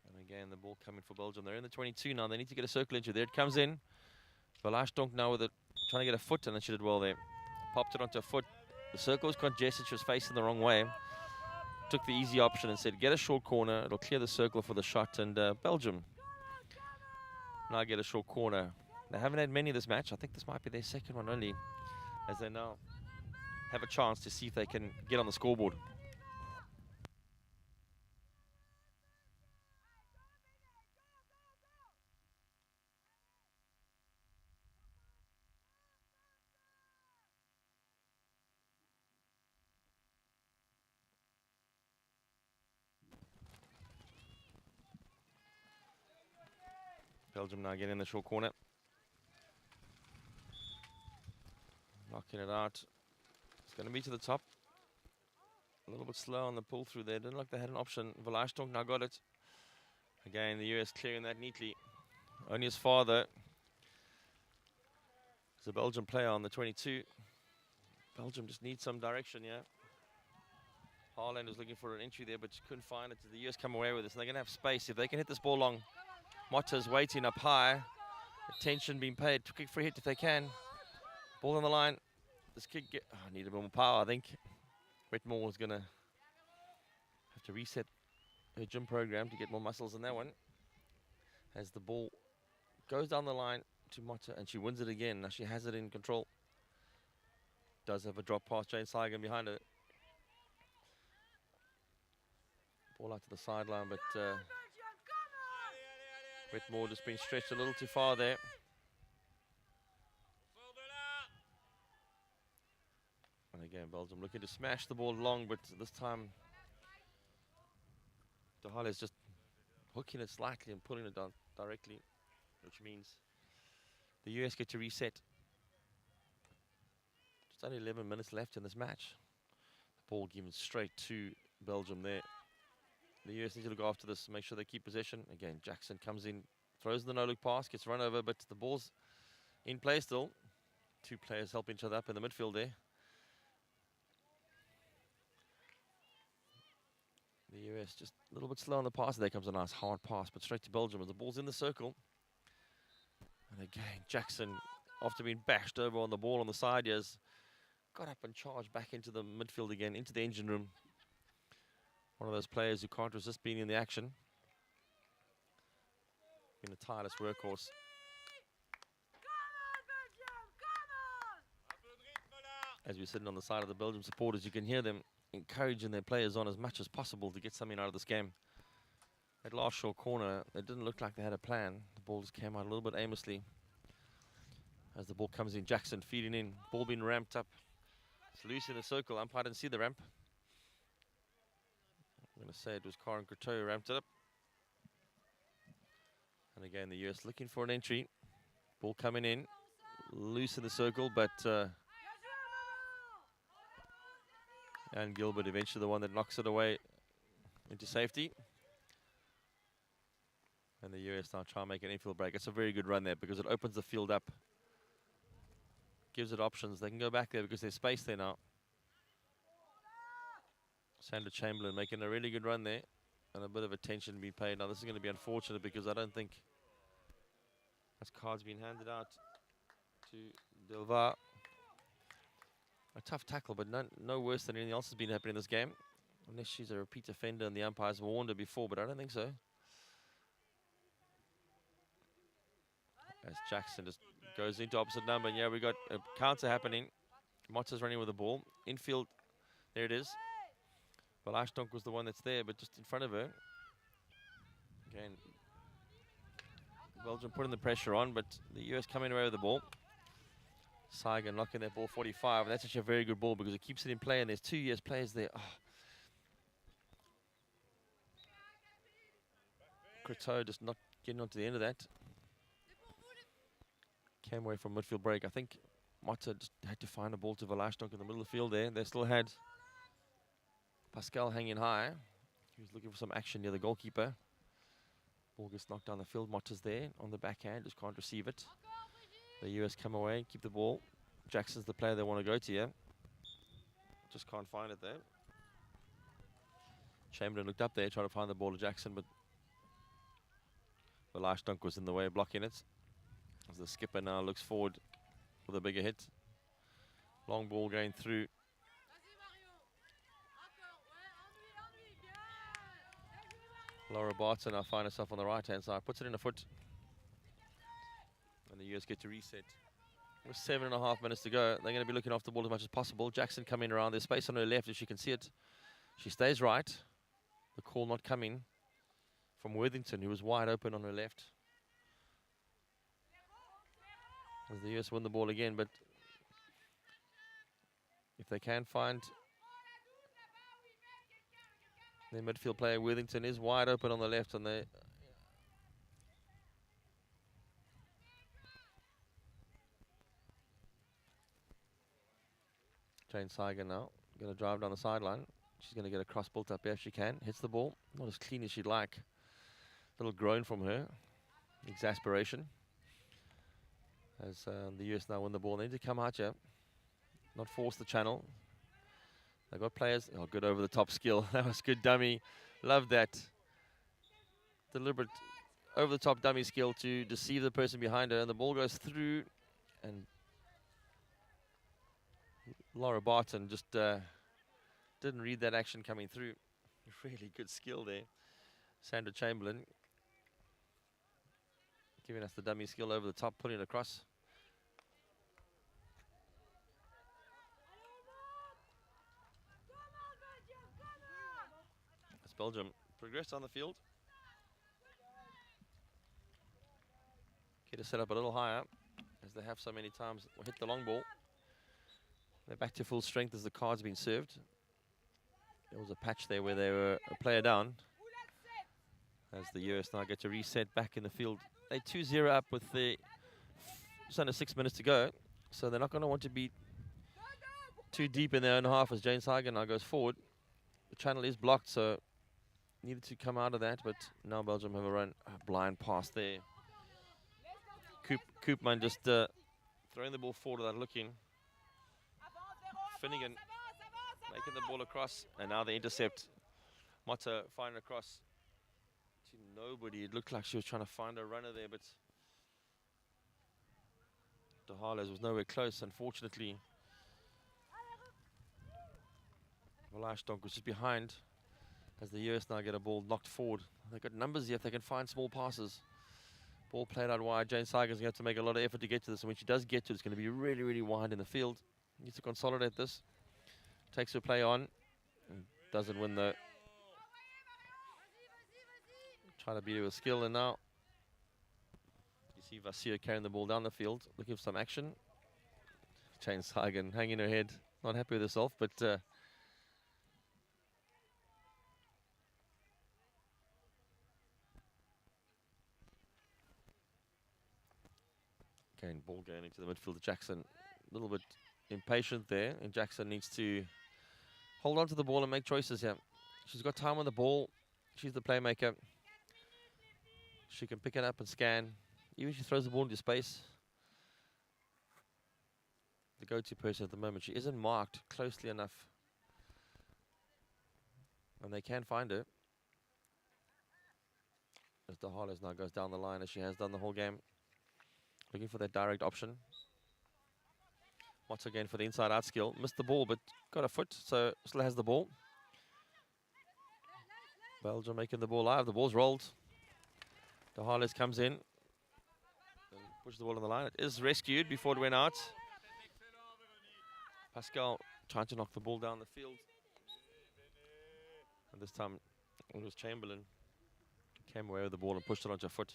And again, the ball coming for Belgium. They're in the 22 now. They need to get a circle entry. There it comes in. Velashdonk now with it, trying to get a foot, and then she did well there. Popped it onto a foot. The circle was congested. She was facing the wrong way. Took the easy option and said, get a short corner. It'll clear the circle for the shot. And Belgium now get a short corner. They haven't had many this match. I think this might be their second one only, as they now have a chance to see if they can get on the scoreboard. Belgium now getting in the short corner. Knocking it out. It's going to be to the top. A little bit slow on the pull through there. Didn't look they had an option. Velastonk now got it. Again, the US clearing that neatly. Only as far though. There's a Belgian player on the 22. Belgium just needs some direction, yeah. Haaland was looking for an entry there, but couldn't find it. The US come away with this, and they're going to have space. If they can hit this ball long, Motta's waiting up high. Attention being paid. Quick free hit if they can. Ball on the line. This kid need a bit more power, I think. Wetmore is going to have to reset her gym program to get more muscles in that one. As the ball goes down the line to Motta, and she wins it again. Now she has it in control. Does have a drop past Jane Saigon behind her. Ball out to the sideline, but Wetmore just been stretched a little too far there. And again, Belgium looking to smash the ball long, but this time Dahale is just hooking it slightly and pulling it down directly, which means the US get to reset. Just only 11 minutes left in this match. The ball given straight to Belgium there. The US need to look after this, make sure they keep possession. Again, Jackson comes in, throws the no-look pass, gets run over, but the ball's in play still. Two players help each other up in the midfield there. The US just a little bit slow on the pass. There comes a nice hard pass, but straight to Belgium as the ball's in the circle. And again, Jackson, after being bashed over on the ball on the side, has got up and charged back into the midfield again, into the engine room. One of those players who can't resist being in the action. Been a tireless workhorse. As we're sitting on the side of the Belgium supporters, you can hear them encouraging their players on as much as possible to get something out of this game. That last short corner, it didn't look like they had a plan. The ball just came out a little bit aimlessly. As the ball comes in, Jackson feeding in, ball being ramped up. It's loose in the circle. Umpire didn't see the ramp. I'm going to say it was Karen Courteau who ramped it up. And again, the US looking for an entry. Ball coming in, loose in the circle, but and Gilbert eventually the one that knocks it away into safety. And the US now try and make an infield break. It's a very good run there because it opens the field up. Gives it options. They can go back there because there's space there now. Sandra Chamberlain making a really good run there. And a bit of attention to be paid. Now this is going to be unfortunate because I don't think this card's been handed out to Delvar. A tough tackle, but no worse than anything else has been happening in this game. Unless she's a repeat offender and the umpires warned her before, but I don't think so. As Jackson just goes into opposite number, and yeah, we got a counter happening. Motta's running with the ball. Infield, there it is. Velastonk was the one that's there, but just in front of her. Again, Belgium putting the pressure on, but the US coming away with the ball. Saigon knocking that ball 45, and that's actually a very good ball because it keeps it in play, and there's two US players there. Oh. Courteau just not getting onto the end of that. Came away from midfield break. I think Motta just had to find a ball to Velastonk in the middle of the field there. They still had Pascal hanging high. He was looking for some action near the goalkeeper. Ball gets knocked down the field. Motta's there on the backhand, just can't receive it. The US come away, keep the ball. Jackson's the player they want to go to, yeah. Just can't find it there. Chamberlain looked up there, trying to find the ball to Jackson, but Velastonk was in the way, blocking it. As the skipper now looks forward with a bigger hit. Long ball going through. Laura Barton now finds herself on the right-hand side, puts it in a foot. And the US get to reset. With 7.5 minutes to go, they're going to be looking after the ball as much as possible. Jackson coming around, there's space on her left if she can see it. She stays right. The call not coming from Worthington, who was wide open on her left. As the US win the ball again, but if they can find their midfield player, Worthington is wide open on the left, and they Jane Saigon now going to drive down the sideline. She's going to get a cross built up here if she can. Hits the ball. Not as clean as she'd like. Little groan from her. Exasperation. As the US now win the ball. They need to come out here. Not force the channel. They've got players. Oh, good over the top skill. That was good dummy. Love that. Deliberate over the top dummy skill to deceive the person behind her. And the ball goes through. And Laura Barton just didn't read that action coming through. Really good skill there. Sandra Chamberlain giving us the dummy skill over the top, putting it across. As Belgium progress on the field. Get it set up a little higher, as they have so many times hit the long ball. They're back to full strength as the card's been served. There was a patch there where they were a player down. As the US now get to reset back in the field. They're 2-0 up with just under 6 minutes to go. So they're not going to want to be too deep in their own half as Jane Sagan now goes forward. The channel is blocked, so needed to come out of that. But now Belgium have a run. A blind pass there. Koopman just throwing the ball forward without looking. Finnegan making the ball across. And now the intercept. Motta finding across. Nobody. It looked like she was trying to find a runner there, but De Harles was nowhere close, unfortunately. Donk was just behind as the US now get a ball knocked forward. They've got numbers here if they can find small passes. Ball played out wide. Jane Sagan's going to have to make a lot of effort to get to this, and when she does get to it, it's going to be really, really wide in the field. Needs to consolidate this. Takes her play on. And doesn't win though. Trying to beat it with skill, and now you see Vasir carrying the ball down the field, looking for some action. Jane Sagan hanging her head, not happy with herself, but again, ball going into the midfield. Jackson a little bit impatient there, and Jackson needs to hold on to the ball and make choices here. She's got time on the ball. She's the playmaker. She can pick it up and scan. Even if she throws the ball into space. The go-to person at the moment. She isn't marked closely enough. And they can find her. As De Harles now goes down the line, as she has done the whole game. Looking for that direct option. Once again for the inside-out skill. Missed the ball, but got a foot, so still has the ball. Belgium making the ball live. The ball's rolled. De Harles comes in. And pushes the ball on the line. It is rescued before it went out. Pascal trying to knock the ball down the field. And this time it was Chamberlain. Came away with the ball and pushed it onto her foot.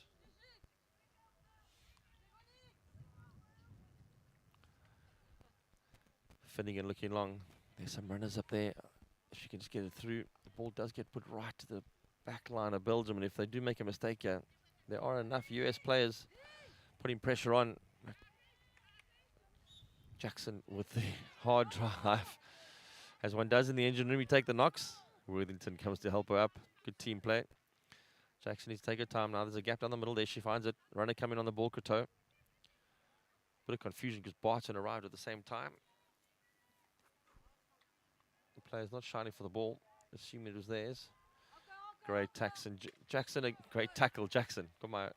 Finnegan looking long. There's some runners up there. If she can just get it through. The ball does get put right to the back line of Belgium. And if they do make a mistake here, there are enough US players putting pressure on. Jackson with the hard drive. As one does in the engine room, you take the knocks. Worthington comes to help her up. Good team play. Jackson needs to take her time now. There's a gap down the middle there. She finds it. Runner coming on the ball, Coteau. Bit of confusion because Barton arrived at the same time. The player's not shining for the ball, assuming it was theirs. Great Jackson. Jackson, a great tackle. Jackson. Got my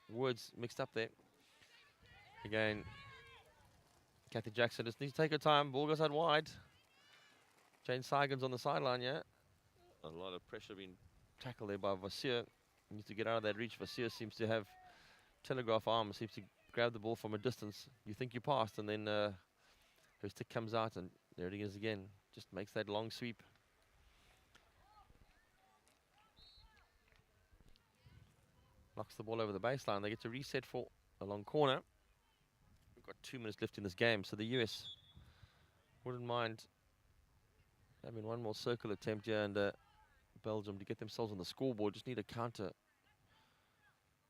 words mixed up there. Again, Kathy Jackson just needs to take her time. Ball goes out wide. Jane Sagan's on the sideline, yeah. A lot of pressure being tackled there by Vasir. Needs to get out of that reach. Vasir seems to have telegraph arms. Seems to grab the ball from a distance. You think you passed, and then her stick comes out, and there it is again. Just makes that long sweep. Knocks the ball over the baseline. They get to reset for a long corner. We've got 2 minutes left in this game, so the US wouldn't mind having one more circle attempt here, and Belgium to get themselves on the scoreboard. Just need a counter.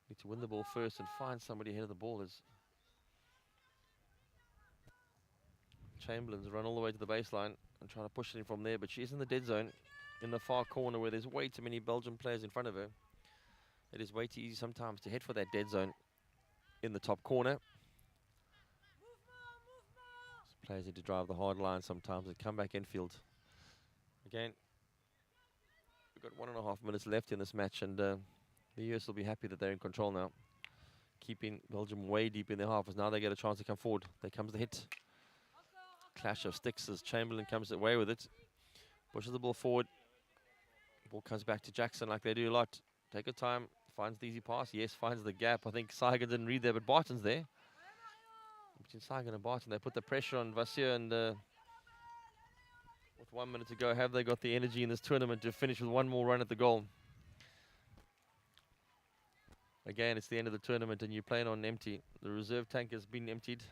Need to win the ball first and find somebody ahead of the ball. As Chamberlain's run all the way to the baseline. and try to push it in from there, but she's in the dead zone in the far corner where there's way too many Belgian players in front of her. It is way too easy sometimes to head for that dead zone in the top corner. Players need to drive the hard line sometimes and come back infield. Again, we've got 1.5 minutes left in this match, and the US will be happy that they're in control now. Keeping Belgium way deep in their half, as now they get a chance to come forward. There comes the hit. Clash of sticks as Chamberlain comes away with it. Pushes the ball forward. Ball comes back to Jackson like they do a lot. Take her time, finds the easy pass. Yes, finds the gap. I think Saigon didn't read there, but Barton's there. Between Saigon and Barton, they put the pressure on Vassier, and with 1 minute to go, have they got the energy in this tournament to finish with one more run at the goal? Again, it's the end of the tournament and you're playing on empty. The reserve tank has been emptied.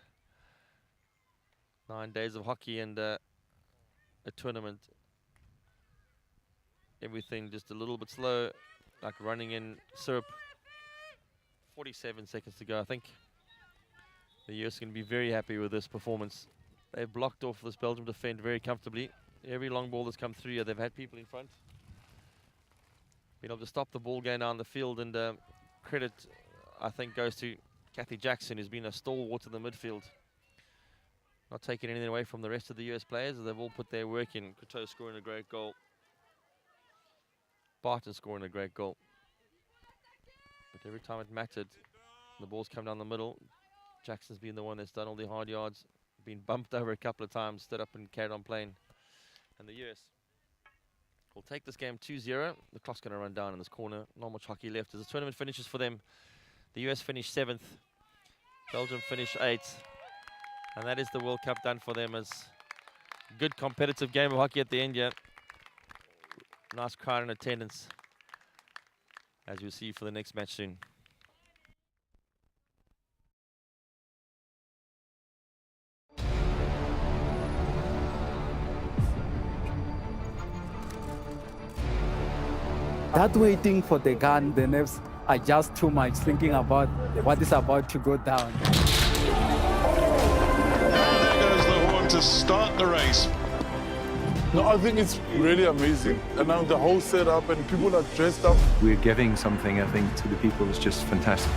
9 days of hockey and a tournament. Everything just a little bit slow, like running in syrup. 47 seconds to go, I think. The US can be very happy with this performance. They've blocked off this Belgium defend very comfortably. Every long ball that's come through, they've had people in front. Been able to stop the ball going down the field, and credit, I think, goes to Kathy Jackson, who's been a stalwart in the midfield. Not taking anything away from the rest of the US players. They've all put their work in. Couture scoring a great goal. Barton scoring a great goal. But every time it mattered, the ball's come down the middle. Jackson's been the one that's done all the hard yards. Been bumped over a couple of times, stood up and carried on playing. And the US will take this game 2-0. The clock's going to run down in this corner. Not much hockey left as the tournament finishes for them. The US finish 7th. Belgium finish 8th. And that is the World Cup done for them. As good competitive game of hockey at the end here. Nice crowd in attendance, as you'll see for the next match soon. That waiting for the gun, the nerves are just too much, thinking about what is about to go down. There goes the horn to start the race. No, I think it's really amazing. And now the whole setup and people are dressed up. We're giving something, I think, to the people is just fantastic.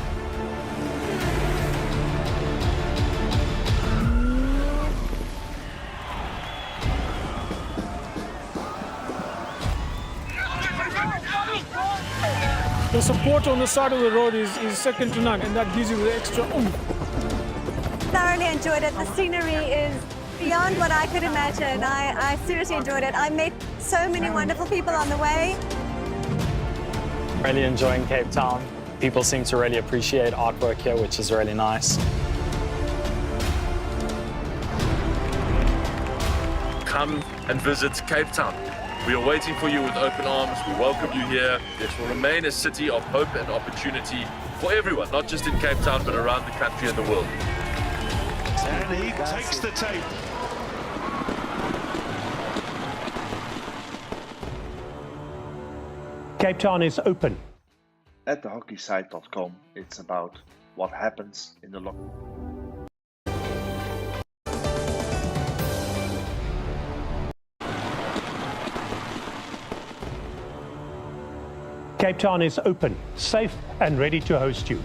The support on the side of the road is second to none, and that gives you the extra oomph. Thoroughly enjoyed it. The scenery is beyond what I could imagine. I seriously enjoyed it. I met so many wonderful people on the way. Really enjoying Cape Town. People seem to really appreciate artwork here, which is really nice. Come and visit Cape Town. We are waiting for you with open arms. We welcome you here. This will remain a city of hope and opportunity for everyone, not just in Cape Town, but around the country and the world. And he takes the tape. Cape Town is open. At thehockeysite.com, it's about what happens in the locker room. Cape Town is open, safe and ready to host you.